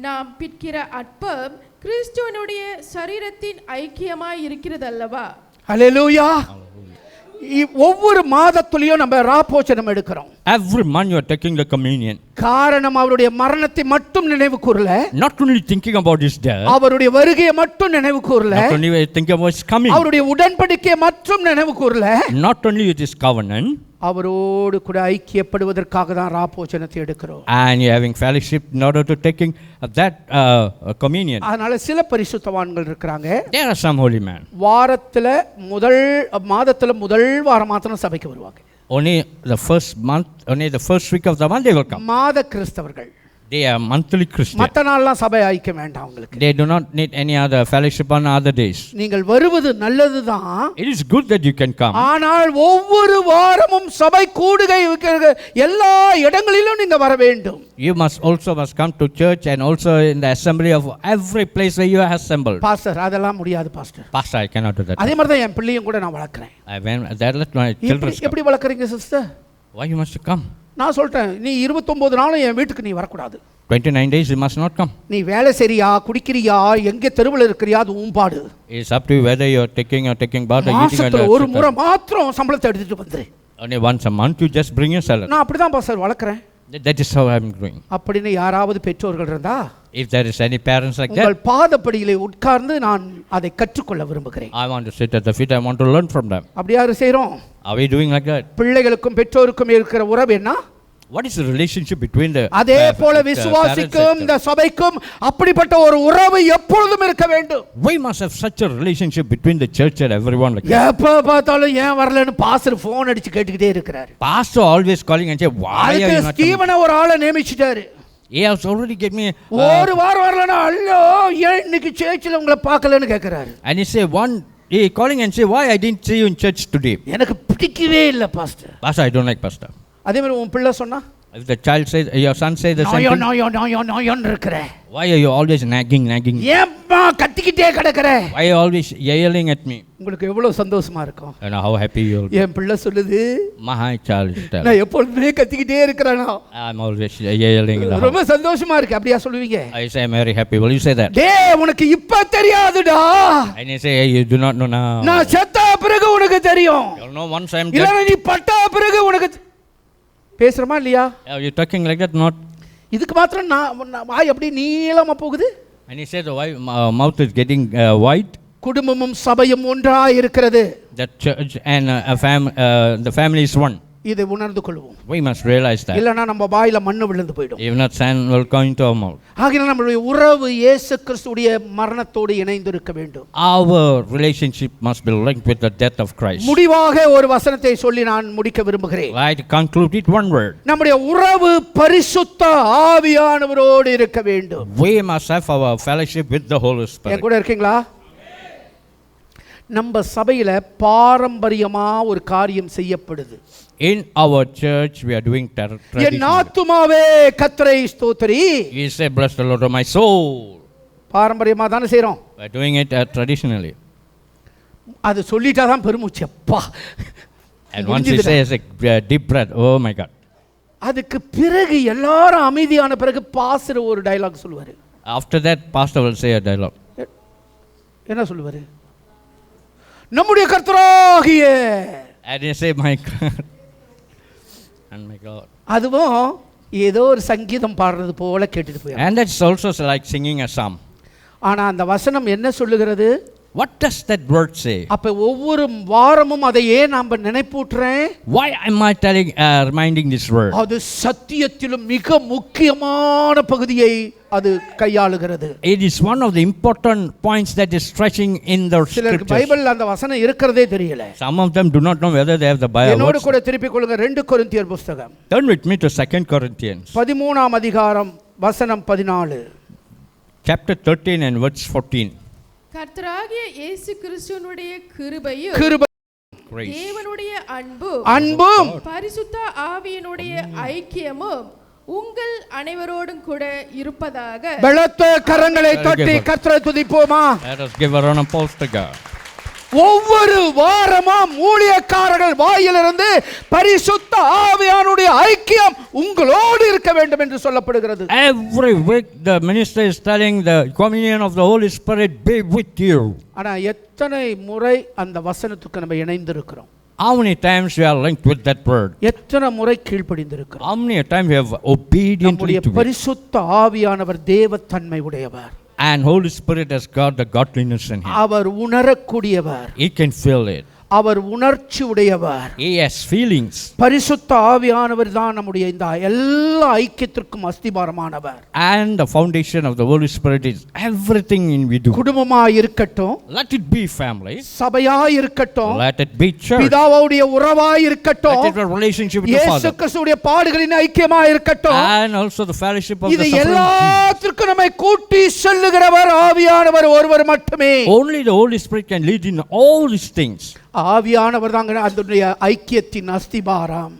நாம் பிற்கிற அப்பம் கிறிஸ்துவனுடைய சரீரத்தின் ஐக்கியமாய் இருக்கிறது அல்லவா? ஹல்லேலூயா. ஒவ்வொரு மாதத்துலயும் நம்ம ராப்போச்சனம் எடுக்கிறோம். Every month you are taking the communion. காரணம் அவருடைய மரணத்தை மட்டும் நினைவு கூறல, Not only thinking about his death, அவருடைய வருகையை மட்டும் நினைவு கூறல, not only thinking about his coming, அவருடைய உடன்படிக்கையை மட்டும் நினைவு கூறல, not only with his covenant, அவரோடு கூட ஐக்கியப்படுவதற்காக தான் ராப்போச்சனத்தை எடுக்கிறோம். and you having fellowship in order to taking that communion. அதனால சில பரிசுத்தவான்கள் இருக்காங்க. There are some holy men. வாரத்துல மாதத்துல முதல் வாரம் மாத்திரம் சபைக்கு வருவாங்க. Only the first month, only the first week of the month they will come. மாத கிறிஸ்தவர்கள். They are monthly Christian. மற்ற நாள்லாம் சபை ஐக்கியம் வேண்டாம் உங்களுக்கு. They do not need any other fellowship on other days. நீங்கள் வருவது நல்லதுதான். It is good that you can come. ஆனால் ஒவ்வொரு வாரமும் சபை கூடுகை எல்லா இடங்களிலும் நீங்க வர வேண்டும். You must come to church and also in the assembly of every place where you are assembled. Pastor அதெல்லாம் முடியாது pastor. Pastor, I cannot do that. அதே மாதிரி தான் என் பிள்ளையும் கூட நான் வளர்க்கிறேன். That let my children come. எப்படி வளர்க்குறீங்க sister? Why you must come? நான் சொல்றேன், நீ 29 நாளும் என் வீட்டுக்கு நீ வரக்கூடாது. 29 days you must not come. நீ வேலை சரியா, குடிக்கிறியா, எங்க தெருவில் இருக்கிறியா, அது உம்பாடு. It's up to you whether you are taking bath or eating. மாசத்துல ஒரு முறை மாத்திரம் சம்பளத்தை எடுத்துட்டு வந்துரு. Only once a month you just bring your salary. நான் அப்படிதான் pastor வளர்க்கிறேன். That is how I am doing. அப்படின்னு யாராவது பெற்றோர்கள் இருந்தா, If there is any parents like உங்கள் that, பாதப்படியிலே உட்கார்ந்து நான் அதை கற்றுக்கொள்ள விரும்புகிறேன். I want to sit at the feet. I want to learn from them. அப்படி யாரு செய்றோம்? Are we doing like that? பிள்ளைகளுக்கும் பெற்றோருக்கும் இருக்கிற உறவு என்ன? What is the relationship between the அதே போல parents விசுவாசிக்கும் and இந்த சபைக்கும் அப்படிப்பட்ட ஒரு உறவு எப்பொழுதும் இருக்க வேண்டும். we must have such a relationship between the church and everyone like that. எப்ப பார்த்தாலும் ஏன் வரலன்னு பாஸ்டர் போன் அடிச்சு கேட்டுக்கிட்டே இருக்கிறாரு. Pastor always calling and say, why are அதுக்கு you not coming? ஸ்டீவனை ஒரு ஆளை நியமிச்சிட்டாரு. He has already given me ஒரு வாரம் வரலன்னா ஐயோ ஏன் இன்னைக்கு சேர்ச்சில் உங்களை பார்க்கலன்னு கேட்கிறாரு. and he say he calling and say, why I didn't see you in church today? எனக்கு பிடிக்கவே இல்லை pastor. Pastor, I don't like pastor. அதே மாதிரி உன் பிள்ளை சொன்னா If the child says, your son says the same thing, நோயோன்னு இருக்கிற, why are you always nagging? ஏம்மா கத்திக்கிட்டே கிடக்கிற? Why are you always yelling at me? உங்களுக்கு எவ்வளவு சந்தோஷமா இருக்கும். And how happy you will be. என் பிள்ளை சொல்லுது, My child is telling, நான் எப்பொழுதுமே கத்திக்கிட்டே இருக்கிறேனா? I'm always yelling in the house. ரொம்ப சந்தோஷமா இருக்கு. அப்படியா சொல்லுவீங்க? I say, I'm very happy. Will you say that? டேய் உனக்கு இப்ப தெரியாதுடா. And he say, hey, you do not know now. நான் செத்த பிறகு உனக்கு தெரியும். You'll know once I'm இல்ல dead. நீ பட்ட பிறகு உனக்கு பேசுறமா இல்லையா? Are you talking like that? Not. இதுக்கு மாத்திரம் நான் வாய் அப்படி நீளமா போகுது. And he said, the mouth is getting white. குடும்பமும் சபையும் ஒன்றாய் இருக்கிறது. The church and the family is one. இதை உணர்ந்து கொள்வோம். We must realize that. இல்லனா நம்ம வாயில மண்ணு விழுந்து போய்டும். If not, sand will come into our mouth. ஆகையால் நம்மளுடைய உறவு இயேசு கிறிஸ்துவுடைய மரணத்தோடு இணைந்து இருக்க வேண்டும். Our relationship must be linked with the death of Christ. முடிவாக ஒரு வசனத்தை சொல்லி நான் முடிக்க விரும்புகிறேன். I conclude it one word. நம்முடைய உறவு பரிசுத்த ஆவியானவரோடு இருக்க வேண்டும். We must have our fellowship with the Holy Spirit. என் கூட இருக்கீங்களா? நம்ம சபையில பாரம்பரியமா ஒரு காரியம் செய்யப்படுது. In our church, we are doing N tradition. ஆத்துமாவே கர்த்தரை ஸ்தோத்திரி. We say, bless the Lord of my soul. பாரம்பரியமா தானே செய்றோம். We are doing it traditionally. அது சொல்லிட்டா தான் பெருமூச்சு அப்பா. And once he says a deep breath, oh my God. அதுக்கு பிறகு எல்லாரும் அமைதியான பிறகு பாஸ்டர் ஒரு டயலாக் சொல்லுவாரு. After that, pastor will say a dialogue. என்ன சொல்லுவாரு? நம்முடைய கர்த்தராகிய. And he say, my God. And my God. அதுவும் ஏதோ ஒரு சங்கீதம் பாடுறது போல கேட்டுட்டு போய். And that's also like singing a psalm. ஆனா அந்த வசனம் என்ன சொல்லுகிறது? What does that word say? அப்ப ஒவ்வொரு வாரமும் அதை ஏன் நாம நினைப்பூட்டுறேன்? Why am I reminding this word? அது சத்தியத்திலும் மிக முக்கியமான பகுதியை அது கையாளுகிறது. It is one of the important points that is stretching in the சிலருக்கு scriptures. பைபிள்ல அந்த வசனம் இருக்கிறதே தெரியல. Some of them do not know whether they have the Bible. என்னோடு கூட திருப்பிக் கொள்ளுங்க 2 கொரிந்தியர் புத்தகம். Turn with me to 2 Corinthians. 13ஆம் அதிகாரம் வசனம் 14. Chapter 13 and verse 14. கர்த்தராகிய இயேசு கிறிஸ்துவினுடைய கிருபையும் Grace. தேவனுடைய அன்பும் பரிசுத்த ஆவியினுடைய ஐக்கியமும் உங்கள் அனைவரோடும் கூட இருப்பதாக. பலத்த கரங்களை தட்டி கர்த்தரை துதிப்போமா? Let us give a round of applause to God. ஒவ்வொரு வாரமும் ஊழியக்காரர்கள் வாயிலிருந்து பரிசுத்த ஆவியானுடைய ஐக்கியம் உங்களோடு இருக்க வேண்டும் என்று சொல்லப்படுகிறது. Every week the minister is telling the communion of the Holy Spirit be with you. ஆனா எத்தனை முறை அந்த வசனத்துக்கு நம்ம இணைந்து இருக்கிறோம்? How many times we are linked with that word? எத்தனை முறை கீழ்ப்படிந்து இருக்கிறோம்? How many times we have obediently நம்முடைய to it? பரிசுத்த ஆவியானவர் தேவத்தன்மை உடையவர். And Holy Spirit has got the godliness in him. Our உணரக்கூடியவர். He can feel it. அவர் உணர்ச்சி உடையவர். He has feelings. பரிசுத்த ஆவியானவர் தான் நம்முடைய இந்த எல்லா ஐக்கியத்திற்கும் அஸ்திபாரமானவர். And the foundation of the Holy Spirit is everything in we do. குடும்பமாய் இருக்கட்டும், Let it be family. சபையாய் இருக்கட்டும், Let it be church. பிதாவுடைய உறவாய் இருக்கட்டும், Let it be a relationship with the இயேசு Father. கிறிஸ்துவுடைய பாடுகளின் ஐக்கியமாய் இருக்கட்டும். And also the fellowship of the இது suffering Jesus. எல்லாத்திற்கும் நம்மை கூட்டி செல்லுகிறவர் ஆவியானவர் ஒருவர் மட்டுமே. Only the Holy Spirit can lead in all these things. ஆவியானவர் தான் அதனுடைய ஐக்கியத்தின் அஸ்திபாரம்.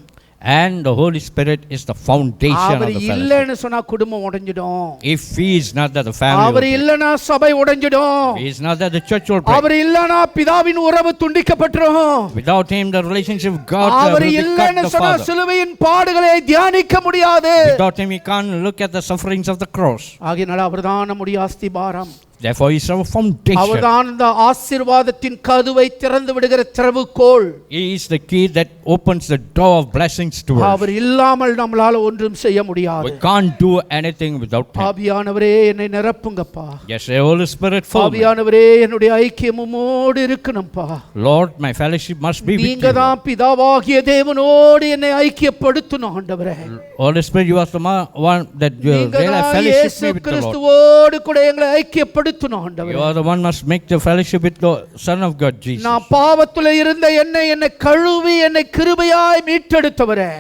And the Holy Spirit is the foundation of our the fellowship. இல்லைன்னு சொன்னா குடும்பம் உடைஞ்சிடும். If he is not there, the family our will break. இல்லைன்னா சபை உடைஞ்சிடும். If he is not there, the church will break. அவர் இல்லைன்னா பிதாவின் உறவு துண்டிக்கப்பட்டுரும். Without him, the relationship with God our will be cut இல்லைன்னு the சொன்னா Father. சிலுவையின் பாடுகளை தியானிக்க முடியாது. Without him, he can't look at the sufferings of the cross. ஆகையால் அவர்தான் நம்முடைய அஸ்திபாரம். Therefore, He is our foundation. அவர்தான் இந்த ஆசீர்வாதத்தின் கதவை திறந்து விடுகிற திறவுகோல். He is the key that opens the door of blessings to us. அவர் இல்லாமல் நம்மளால ஒன்றும் செய்ய முடியாது. We can't do anything without Him. ஆவியானவரே என்னை நிரப்புங்கப்பா. Yes, the Holy Spirit fill me. ஆவியானவரே என்னுடைய ஐக்கியம் உம்மோடு இருக்கணும்பா. Lord, my fellowship must be with நீங்க you. தான் பிதாவாகிய தேவனோடு என்னை ஐக்கியப்படுத்தணும் ஆண்டவரே. Holy Spirit, you are the one that you நீங்க really தான் fellowship இயேசு me with the Lord. கிறிஸ்துவோடு கூட எங்களை ஐக்கியப்படுத்தணும் ஆண்டவரே. You are the one must make the fellowship with the Son of God, Jesus. நான் பாவத்துல இருந்த என்னை கழுவி என்னை கிருபையாய் மீட்டெடுத்தவரே.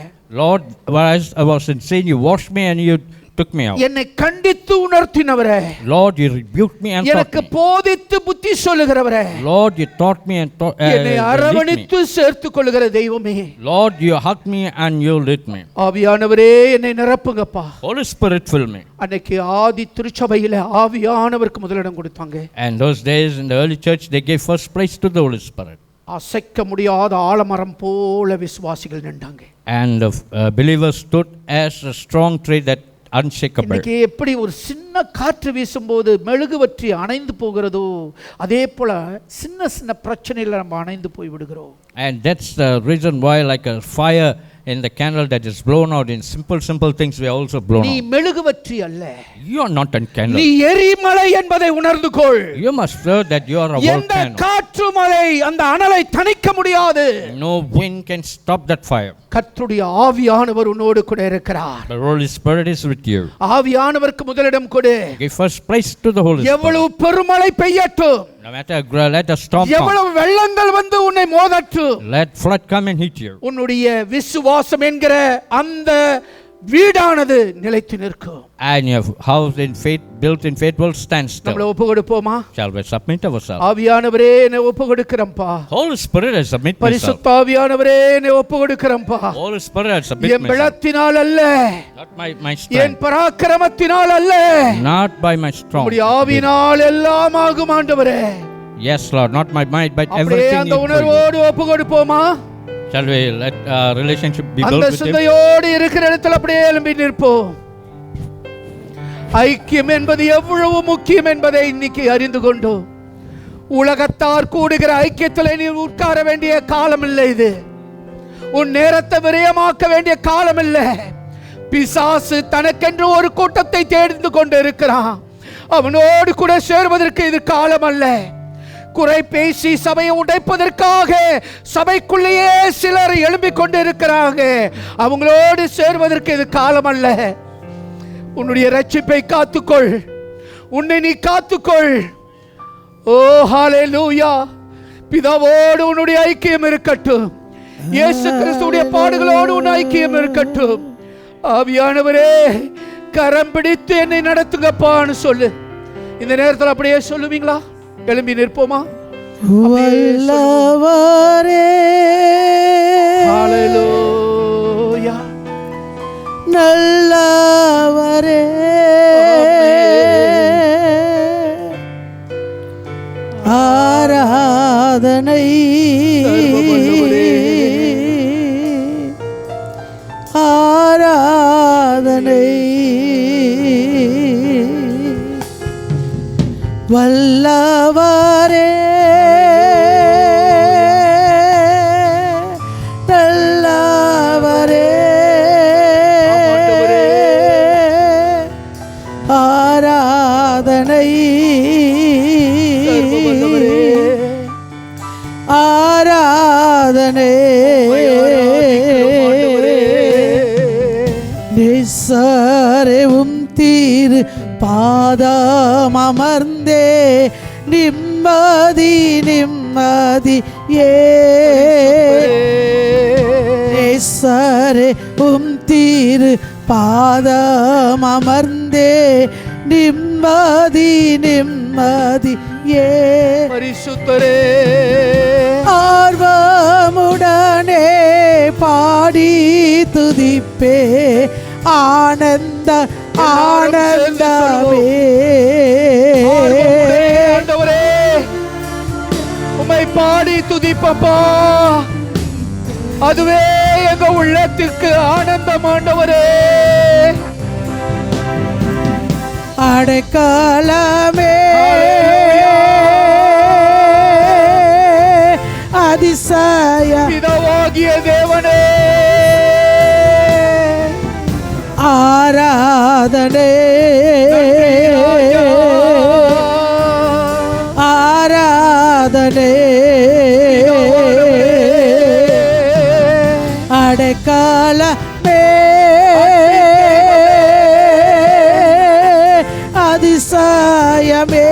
Lord, whereas I was in sin, you washed me and you took me out. என்னை கண்டித்து உணர்த்தினவரே. Lord, you rebuked me and taught எனக்கு me. போதித்து புத்தி சொல்லுகிறவரே. Lord, you taught me and என்னை அரவணைத்து சேர்த்துக் கொள்ளுகிற தெய்வமே. Lord, you hugged me and you lit me. ஆவியானவரே என்னை நிரப்புங்கப்பா. Holy Spirit, fill me. அன்னைக்கு ஆதி திருச்சபையில ஆவியானவருக்கு முதலிடம் கொடுத்தாங்க. And those days in the early church, they gave first place to the Holy Spirit. அசைக்க முடியாத ஆலமரம் போல விசுவாசிகள் நின்றாங்க. And the believers stood as a strong tree that unshakable. இன்னைக்கு எப்படி ஒரு சின்ன காற்று வீசும்போது மெழுகுவற்றி அணைந்து போகிறதோ அதே போல சின்ன சின்ன பிரச்சனையில நம்ம அணைந்து போய் விடுகிறோம். And that's the reason why, like a fire in the candle that is blown out, in simple things we are also blown நீ out. மெழுகுவற்றி அல்ல. You are not a candle. நீ எரிமலை என்பதை உணர்ந்து கொள். You must know that you are a எந்த volcano. காற்று மழை அந்த அனலை தணிக்க முடியாது. No wind can stop that fire. கர்த்தருடைய ஆவியானவர் உன்னோடு கூட இருக்கிறார். The Holy Spirit is with you. ஆவியானவருக்கு முதலிடம் கொடு. Give first place to the Holy Spirit. எவ்வளவு பெருமழை பெய்யட்டும். No matter let a storm come. எவ்வளவு வெள்ளங்கள் வந்து உன்னை மோதட்டும். Let flood come and hit you. உன்னுடைய விசுவாசம் என்கிற அந்த வீடானது நிலைத்து நிற்கும். And your house in faith, built in faith, will stand நம்மள still. ஒப்பு கொடுப்போமா? Shall we submit ourselves? ஆவியானவரே என்னை ஒப்பு கொடுக்கிறேன்ப்பா. Holy Spirit, I submit myself. பரிசுத்த ஆவியானவரே என்னை ஒப்பு கொடுக்கிறேன்ப்பா. Holy Spirit, I submit N myself. பலத்தினால் அல்ல, Not my என் strength. பராக்கிரமத்தினால் அல்ல, Not by my strong. உம்முடைய ஆவியினால் எல்லாம் ஆகும் ஆண்டவரே. Yes, Lord, not my might, but அப்படியே everything அந்த in you. உணர்வோடு ஒப்பு கொடுப்போமா? Shall we let our relationship be built அந்த with Him? சிந்தையோடு இருக்கிற இடத்துல அப்படியே எழும்பி நிற்போம். ஐக்கியம் என்பது எவ்வளவு முக்கியம் என்பதை இன்னைக்கு அறிந்து கொண்டோம். உலகத்தார் கூடுகிற ஐக்கியத்தில் நீ உட்கார வேண்டிய காலம் இல்லை. இது உன் நேரத்தை விரயமாக்க வேண்டிய காலம் இல்லை. பிசாசு தனக்கென்று ஒரு கூட்டத்தை தேர்ந்து கொண்டு இருக்கிறான். அவனோடு கூட சேர்வதற்கு இது காலம் அல்ல. குறை பேசி சபையை உடைப்பதற்காக சபைக்குள்ளேயே சிலர் எழும்பிக் கொண்டு இருக்கிறாங்க. அவங்களோடு சேர்வதற்கு இது காலம் அல்ல. உன்னுடைய ரட்சிப்பை காத்துக்கொள். உன்னை நீ காத்துக்கொள். ஓ ஹல்லேலூயா. பிதாவோடு உன்னுடைய ஐக்கியம் இருக்கட்டும். இயேசு கிறிஸ்துவுடைய பாடுகளோடு உன் ஐக்கியம் இருக்கட்டும். ஆவியானவரே கரம் பிடித்து என்னை நடத்துங்கப்பான்னு சொல்லு. இந்த நேரத்தில் அப்படியே சொல்லுவீங்களா? எழும்பி நிற்போமா? வல்லவரே ஹல்லேலூயா. நல்லவரே ஆராதனை ஆராதனை வல்லவரே நல்லவரே ஆராதனை ஆராதனை நிசரவும் தீர் பாதம் அமர்ந்தே நிம்மதி நிம்மதி ஏசரே தீர் பாதம் அமர்ந்தே நிம்மதி நிம்மதி பரிசுத்தரே ஆர்வமுடனே பாடி துதிப்பே ஆனந்த ஆனந்தமே ஆண்டவரே உம்மை பாடி துதிப்பப்பா. அதுவே எங்க உள்ளத்திற்கு ஆனந்தம் ஆண்டவரே. அடைக்கலமே ஆராதனை ஆராதனை அடைக்காலமே அதிசயமே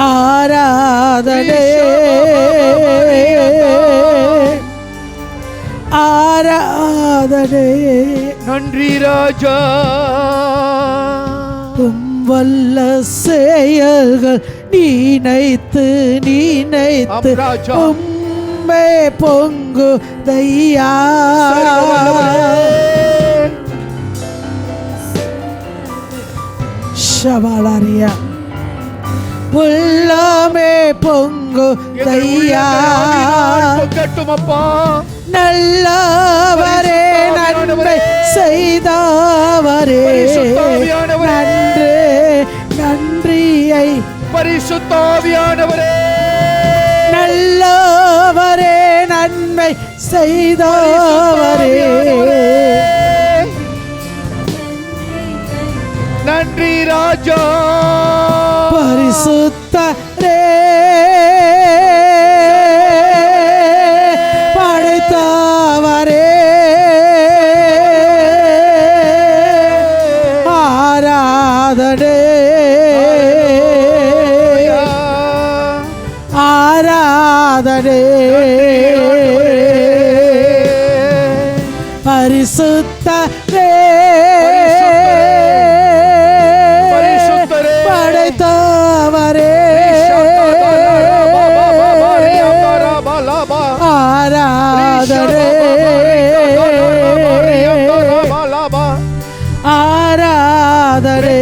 ஆராதனை ஆராதனை. நன்றி ராஜா. வல்ல செயல்கள் நினைத்து நினைத்து உம்மை பொங்கு தையா ஷவாலாரியா உள்ளமே பொங்கு தையா நல்லவரே நன்மை செய்தவரே நன்றி நன்றியை பரிசுத்தாவியானவரே நல்லவரே நன்மை செய்தவரே நன்றி ராஜா. பரிசுத்தரே படைத்தவரே ஆராதனை ஆராதனை பரிசுத்தரே படைத்தவரே ஆராதனை ஆராதனை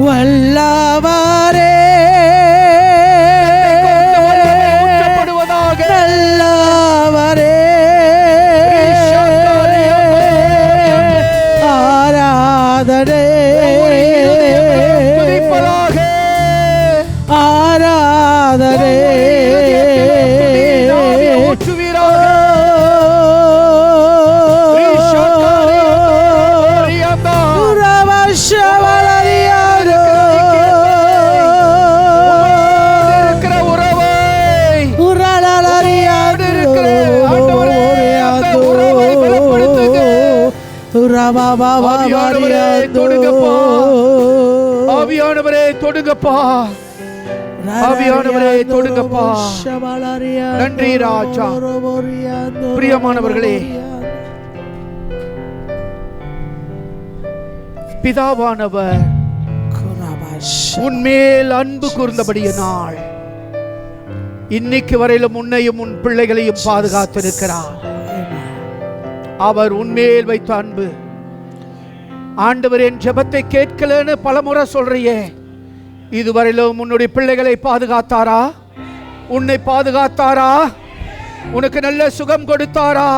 வல்லவரே நல்லவரே ஆராதனை ஆராதனை ஆவியானவரே தொடுங்கப்பா. ஆவியானவரே தொடுங்கப்பா. நன்றி ராஜா. பிரியமானவர்களே, பிதாவானவர் உன்மேல் அன்பு கூர்ந்தபடியினால் இன்னைக்கு வரையிலும் உன்னையும் உன் பிள்ளைகளையும் பாதுகாத்திருக்கிறார். அவர் உன்மேல் வைத்த அன்பு. ஆண்டவர் என் ஜெபத்தை கேட்கலன்னு பலமுறை சொல்றியே, இதுவரையிலும் உன்னுடைய பிள்ளைகளை பாதுகாத்தாரா? உன்னை பாதுகாத்தாரா? உனக்கு நல்ல சுகம் கொடுத்தாரா?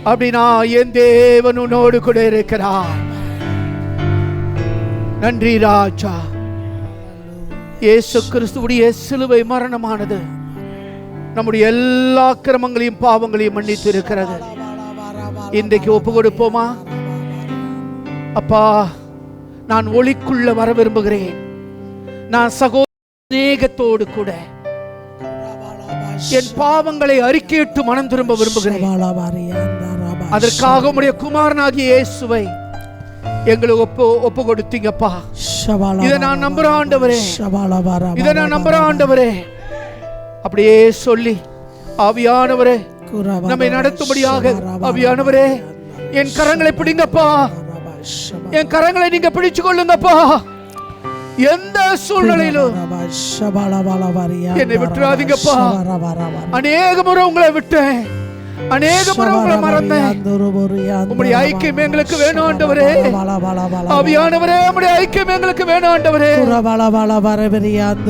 அப்படின்னா என் தேவன் உன்னோடு கூட இருக்கிறார். நன்றி ராஜா. இயேசு கிறிஸ்துவுடைய சிலுவை மரணமானது நம்முடைய எல்லா கிரமங்களையும் பாவங்களையும் மன்னித்து இருக்கிறது. இன்றைக்கு ஒப்பு கொடுப்போமா? அப்பா, நான் ஒளிக்குள்ள வர விரும்புகிறேன். நான் சகோதரத்தோடு கூட என் பாவங்களை அறிக்கையிட்டு மனம் திரும்ப விரும்புகிறேன். அதற்காக உம்முடைய குமாரனாகிய இயேசுவை எங்களுக்கு ஒப்பு கொடுத்தீங்கப்பா. இதை நான் நம்புறேன் ஆண்டவரே, இதை நான் நம்புறேன் ஆண்டவரே. அப்படியே சொல்லி ஆவியானவரே நம்மை நடத்தும்படியாக, ஆவியானவரே என் கரங்களை பிடிங்கப்பா, என் கரங்களை நீங்க பிடிச்சு கொள்ளுங்கப்பா. எந்த சூழ்நிலையிலும் என்னை விட்டுறாதீங்கப்பா. அநேக முறை உங்களை விட்டேன், அநேக முறை உங்களை மறந்தேன். உம்முடைய ஐக்கியம் எங்களுக்கு வேணும் ஆண்டவரே. ஆவியானவரே, உம்முடைய ஐக்கியம் எங்களுக்கு வேணும் ஆண்டவரே.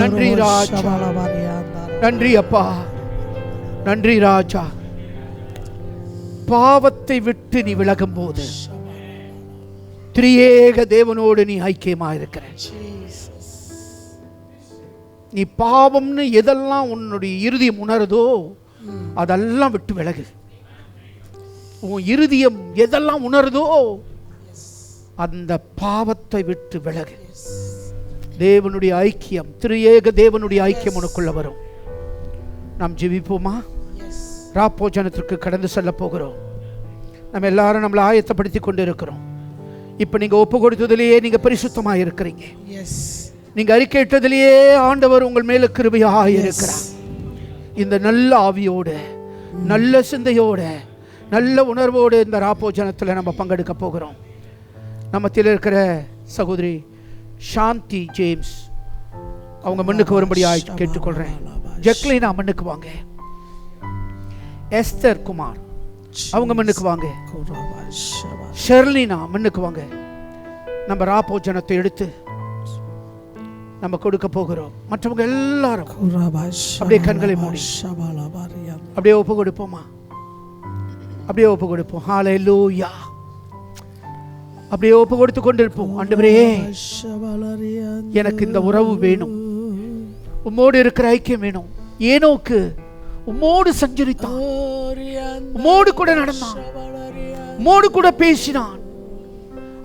நன்றி ராஜா, நன்றி அப்பா, நன்றி ராஜா. பாவத்தை விட்டு நீ விலகும் போது திரியேக தேவனோடு நீ ஐக்கியமாயிருக்கிற. நீ பாவம்னு எதெல்லாம் உன்னுடைய இருதயம் உணருதோ அதெல்லாம் விட்டு விலகு. உன் இருதயம் எதெல்லாம் உணருதோ அந்த பாவத்தை விட்டு விலகு. தேவனுடைய ஐக்கியம், திரியேக தேவனுடைய ஐக்கியம் உனக்குள்ள வரும். நாம் ஜெபிப்போமா? ராப்போஜனத்திற்கு கடந்து செல்ல போகிறோம். நம்ம எல்லாரும் நம்மளை ஆயத்தப்படுத்தி கொண்டு இருக்கிறோம். இப்போ நீங்கள் ஒப்பு கொடுத்ததிலேயே நீங்கள் பரிசுத்தமாக இருக்கிறீங்க. நீங்கள் அறிக்கையிட்டதிலேயே ஆண்டவர் உங்கள் மேல கிருபையாக இருக்கிறார். இந்த நல்ல ஆவியோடு, நல்ல சிந்தையோட, நல்ல உணர்வோடு இந்த ராப்போஜனத்தில் நம்ம பங்கெடுக்க போகிறோம். நம்மத்தில் இருக்கிற சகோதரி சாந்தி ஜேம்ஸ் அவங்க மண்ணுக்கு வரும்படியாக கேட்டுக்கொள்கிறேன். ஜக்லினா மண்ணுக்கு வாங்க. எஸ்தர் குமார் அவங்க மண்ணுக்கு வாங்க. ஷெர்லினா மண்ணுக்கு வாங்க. நம்ம ராப்போஜனத்தை எடுத்து நம்ம கொடுக்க போகிறோம். மற்றவங்க எல்லாரும் அப்படியே கண்களை மூடி அப்படியே ஒப்பு கொடுப்போமா? அப்படியே ஒப்பு கொடுப்போம். ஹல்லேலூயா. அப்படியே ஒப்பு கொடுத்து கொண்டிருப்போம். ஆண்டவரே, எனக்கு இந்த உறவு வேணும், உம்மோடு இருக்கிற ஐக்கியம் வேணும். ஏனோக்கு உம்மோடு சஞ்சரித்தான், உம்மோடு கூட நடந்தான், உம்மோடு கூட பேசினான்.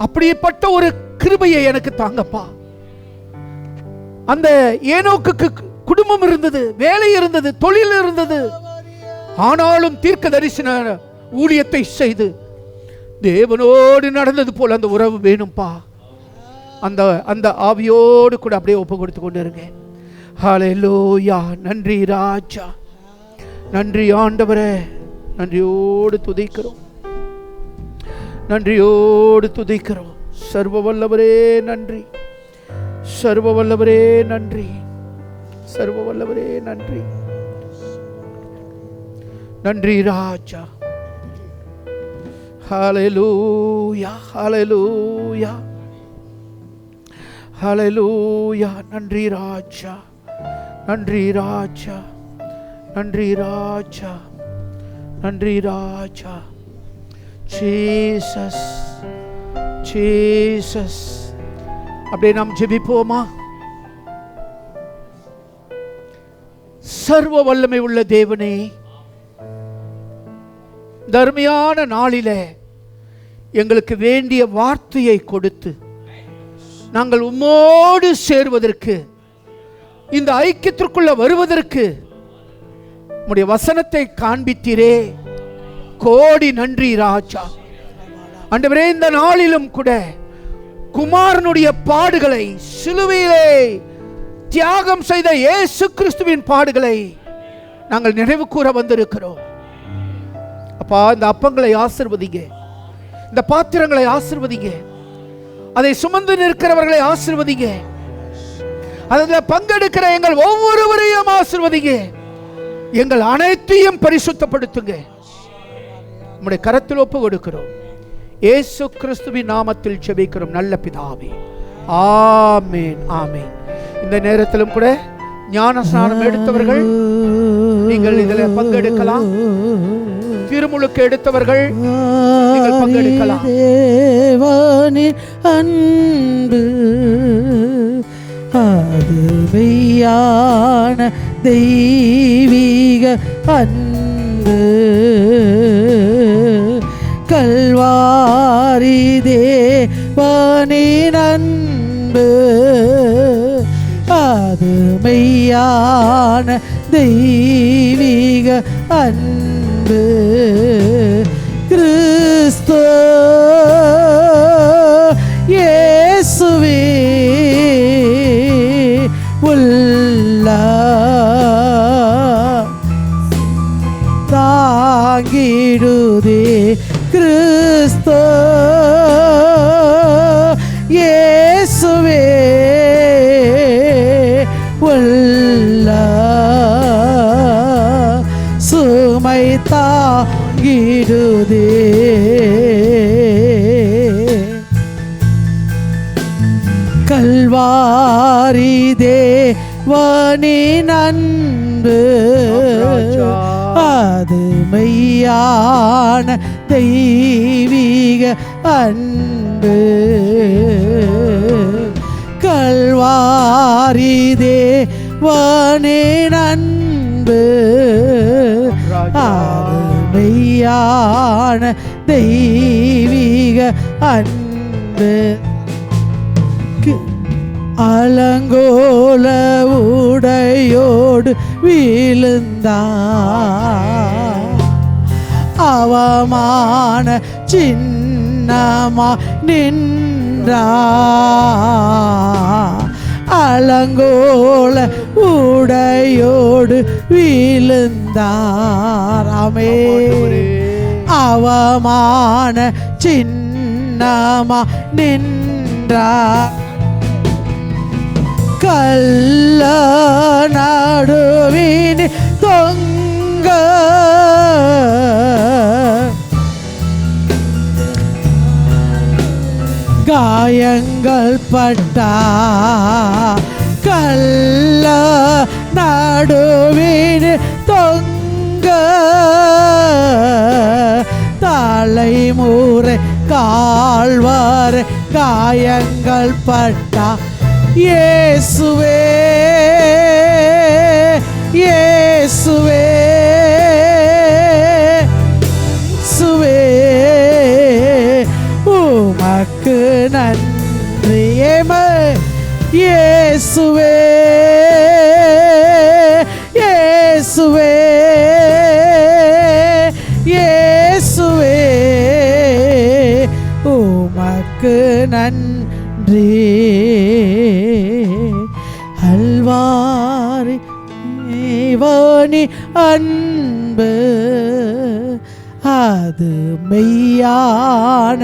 அப்படிப்பட்ட ஒரு கிருபையை எனக்கு தாங்கப்பா. அந்த ஏனோக்குக்கு குடும்பம் இருந்தது, வேலை இருந்தது, தொழில் இருந்தது. ஆனாலும் தீர்க்க தரிசன ஊழியத்தை செய்து தேவனோடு நடந்தது போல அந்த உறவு வேணும்பா. அந்த அந்த ஆவியோடு கூட அப்படியே ஒப்பு கொடுத்து கொண்டு இருங்க. ஹல்லேலூயா. நன்றி ராஜா, நன்றி ஆண்டவரே. நன்றியோடு துதிக்கிறோம், நன்றியோடு துதிக்கிறோம். சர்வ வல்லவரே நன்றி, சர்வ வல்லவரே நன்றி, சர்வ வல்லவரே நன்றி. நன்றி ராஜா. ஹல்லேலூயா, ஹல்லேலூயா, ஹல்லேலூயா. நன்றி ராஜா, நன்றி ராஜா, நன்றி ராஜா, நன்றி ராஜா. Jesus, Jesus. அப்படியே நாம் ஜெபிப்போமா? சர்வ வல்லமை உள்ள தேவனே, தர்மையான நாளிலே எங்களுக்கு வேண்டிய வார்த்தையை கொடுத்து நாங்கள் உம்மோடு சேர்வதற்கு, இந்த ஐக்கியத்திற்குள்ள வருவதற்கு உம்முடைய வசனத்தை காண்பித்தீரே. கோடி நன்றி ராஜா. ஆண்டவரே, இந்த நாளிலும் கூட குமாரனுடைய பாடுகளை, சிலுவையிலே தியாகம் செய்த இயேசு கிறிஸ்துவின் பாடுகளை நாங்கள் நினைவு கூற வந்திருக்கிறோம். அப்பா, இந்த அப்பங்களை ஆசீர்வதிங்க, இந்த பாத்திரங்களை ஆசீர்வதிங்க, அதை சுமந்து நிற்கிறவர்களை ஆசீர்வதிங்க, அதில் பங்கெடுக்கிற எங்கள் ஒவ்வொருவரையும் ஆசீர்வதிங்க. எங்கள் அனைத்தையும் பரிசுத்தப்படுத்துங்க. நம்முடைய கரத்தில் ஒப்பு கொடுக்கிறோம். இயேசு கிறிஸ்துவின் நாமத்தில் ஜெபிக்கிறோம் நல்ல பிதாவே. ஆமென், ஆமென். இந்த நேரத்திலும் கூட ஞான ஸ்நானம் எடுத்தவர்கள் நீங்கள் இதில் பங்கெடுக்கலாம். திருமுழுக்கு எடுத்தவர்கள் நீங்கள் பங்கெடுக்கலாம். தேவனின் அன்பு அது மெய்யான தெய்வீக அன்பு. கல்வாரி தேவனின் அன்பு அது மெய்யான தெய்வீக அன்பு. கிறிஸ்து இயேசுவே உள்ள தாங்கிடுதே. கிறிஸ்து இயேசுவே உள்ள சுமை தாங்கிடுதே. கல்வாரி தேவனின் அன்பு அது மெய்யான தெய்வீக அன்பு. கல்வாரி தேவனின் அன்பு செழுமையான தெய்வீக அன்பு அலங்கோல உடையோடு வீழுந்தார். அவமான சின்னமா நின்றார். அலங்கோல உடையோடு வீழுந்தார். ஆமென். அவமான சின்னமா நின்றார். கள்ள நடுவின் தொங்க காயங்கள் பட்டா. கள்ள நடுவின் தொங்க தலைமுறை கால்வார் காயங்கள் பட்டா. இயேசுவே இயேசுவே இயேசுவே உமக்கு நன்றி. இயேசுவே இயேசுவே இயேசுவே உமக்கு நன்றி. அல்வாரி தேவனி அன்பு அது மெய்யான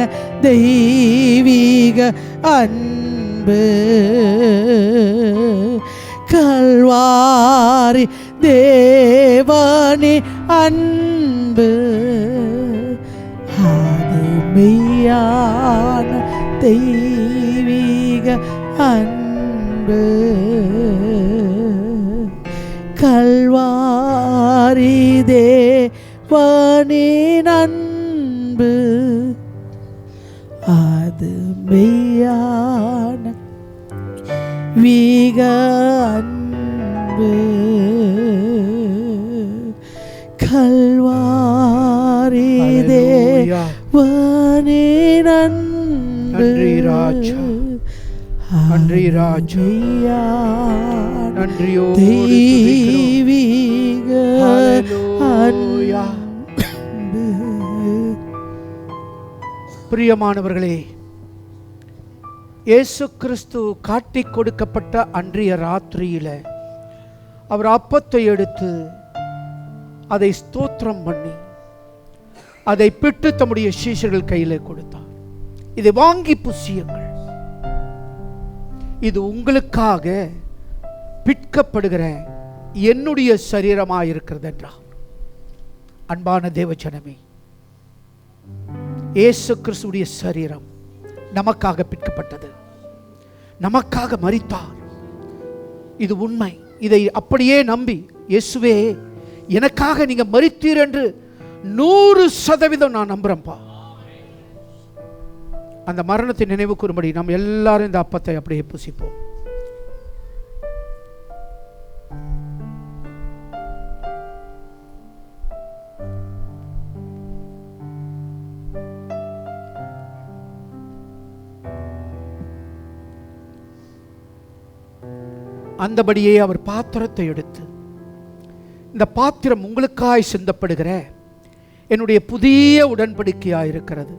தெய்வீக அன்பு. கல்வாரி தேவனி அன்பு அது மெய்யான தெய்வீக அன்பு. கல்வாரி தேவனின் அன்பு அது மெய்யான வீக அன்பு. கல்வாரி தேவனின் அன்பு. நன்றி ராஜா, நன்றி ராஜா, நன்றியோடு தெய்வீக ஹல்லேலூயா. பிரியமானவர்களே, இயேசு கிறிஸ்து காட்டிக் கொடுக்கப்பட்ட அன்றைய ராத்திரியில அவர் அப்பத்தை எடுத்து அதை ஸ்தோத்திரம் பண்ணி அதை பிட்டு தம்முடைய சீஷர்கள் கையிலே கொடுத்தார். இதை வாங்கி புசியுங்கள், இது உங்களுக்காக பிற்கப்படுகிற என்னுடைய சரீரமாயிருக்கிறது என்றார். அன்பான தேவஜனமே, இயேசு கிறிஸ்துவுடைய சரீரம் நமக்காக பிற்கப்பட்டது, நமக்காக மரித்தார். இது உண்மை. இதை அப்படியே நம்பி, இயேசுவே எனக்காக நீங்க மரித்தீர் என்று 100% நான் நம்புறேன்ப்பா. அந்த மரணத்தை நினைவு கூறும்படி நாம் எல்லாரும் இந்த அப்பத்தை அப்படியே புசிப்போம். அந்தபடியே அவர் பாத்திரத்தை எடுத்து, இந்த பாத்திரம் உங்களுக்காய் சிந்தப்படுகிற என்னுடைய புதிய உடன்படிக்கையாய் இருக்கிறது,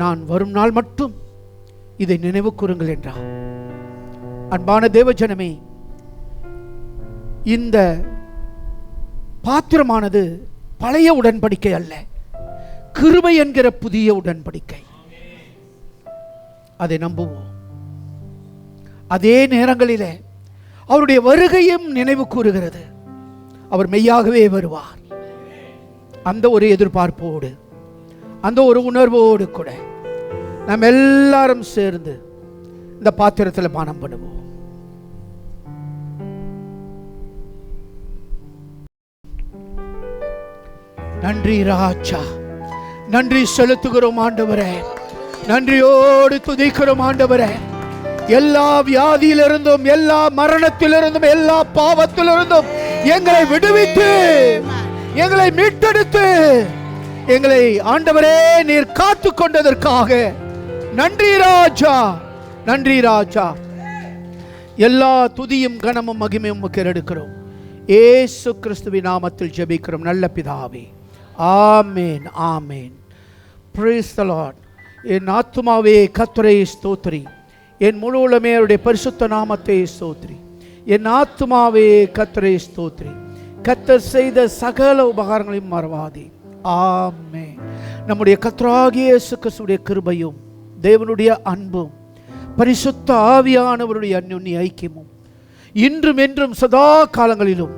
நான் வரும் நாள் மட்டும் இதை நினைவு கூறுங்கள் என்றார். அன்பான தேவஜனமே, இந்த பாத்திரமானது பழைய உடன்படிக்கை அல்ல, கிருபை என்கிற புதிய உடன்படிக்கை. அதை நம்புவோம். அதே நேரங்களிலே அவருடைய வருகையும் நினைவு கூறுகிறது. அவர் மெய்யாகவே வருவார். அந்த ஒரு எதிர்பார்ப்போடு, அந்த ஒரு உணர்வோடு கூட நாம் எல்லாரும் சேர்ந்து இந்த பாத்திரத்தில் பானம் பண்ணுவோம். நன்றி ராஜா, நன்றி செலுத்துகிறோம் ஆண்டவரே, நன்றியோடு துதிக்கிறோம் ஆண்டவரே. எல்லா வியாதியிலிருந்தும், எல்லா மரணத்திலிருந்தும், எல்லா பாவத்திலிருந்தும் எங்களை விடுவித்து, எங்களை மீட்டெடுத்து எங்களை ஆண்டவரே நீர் காத்து கொண்டதற்காக நன்றி ராஜா, நன்றி ராஜா. எல்லா துதியும் கனமும் மகிமையும் உமக்கு எடுக்கிறோம். இயேசு கிறிஸ்துவின் நாமத்தில் ஜெபிக்கிறோம் நல்ல பிதாவே. ஆமென், ஆமென். Praise the Lord. என் ஆத்துமாவே கர்த்தரை ஸ்தோத்திரி, என் முழு உள்ளமே அவருடைய பரிசுத்த நாமத்தை ஸ்தோத்திரி. என் ஆத்துமாவே கர்த்தரை ஸ்தோத்திரி, கர்த்தர் செய்த சகல உபகாரங்களையும் மறவாதே. ஆமென். நம்முடைய கர்த்தராகிய இயேசு கிறிஸ்துவின் கிருபையும் தேவனுடைய அன்பும் பரிசுத்த ஆவியானவருடைய அன்யோன்ய ஐக்கியமும் இன்றும் என்றும் சதா காலங்களிலும்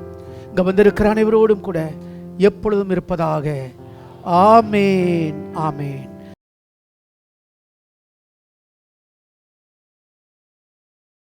இங்க வந்திருக்கிற அனைவரோடும் கூட எப்பொழுதும் இருப்பதாக. ஆமென், ஆமென்.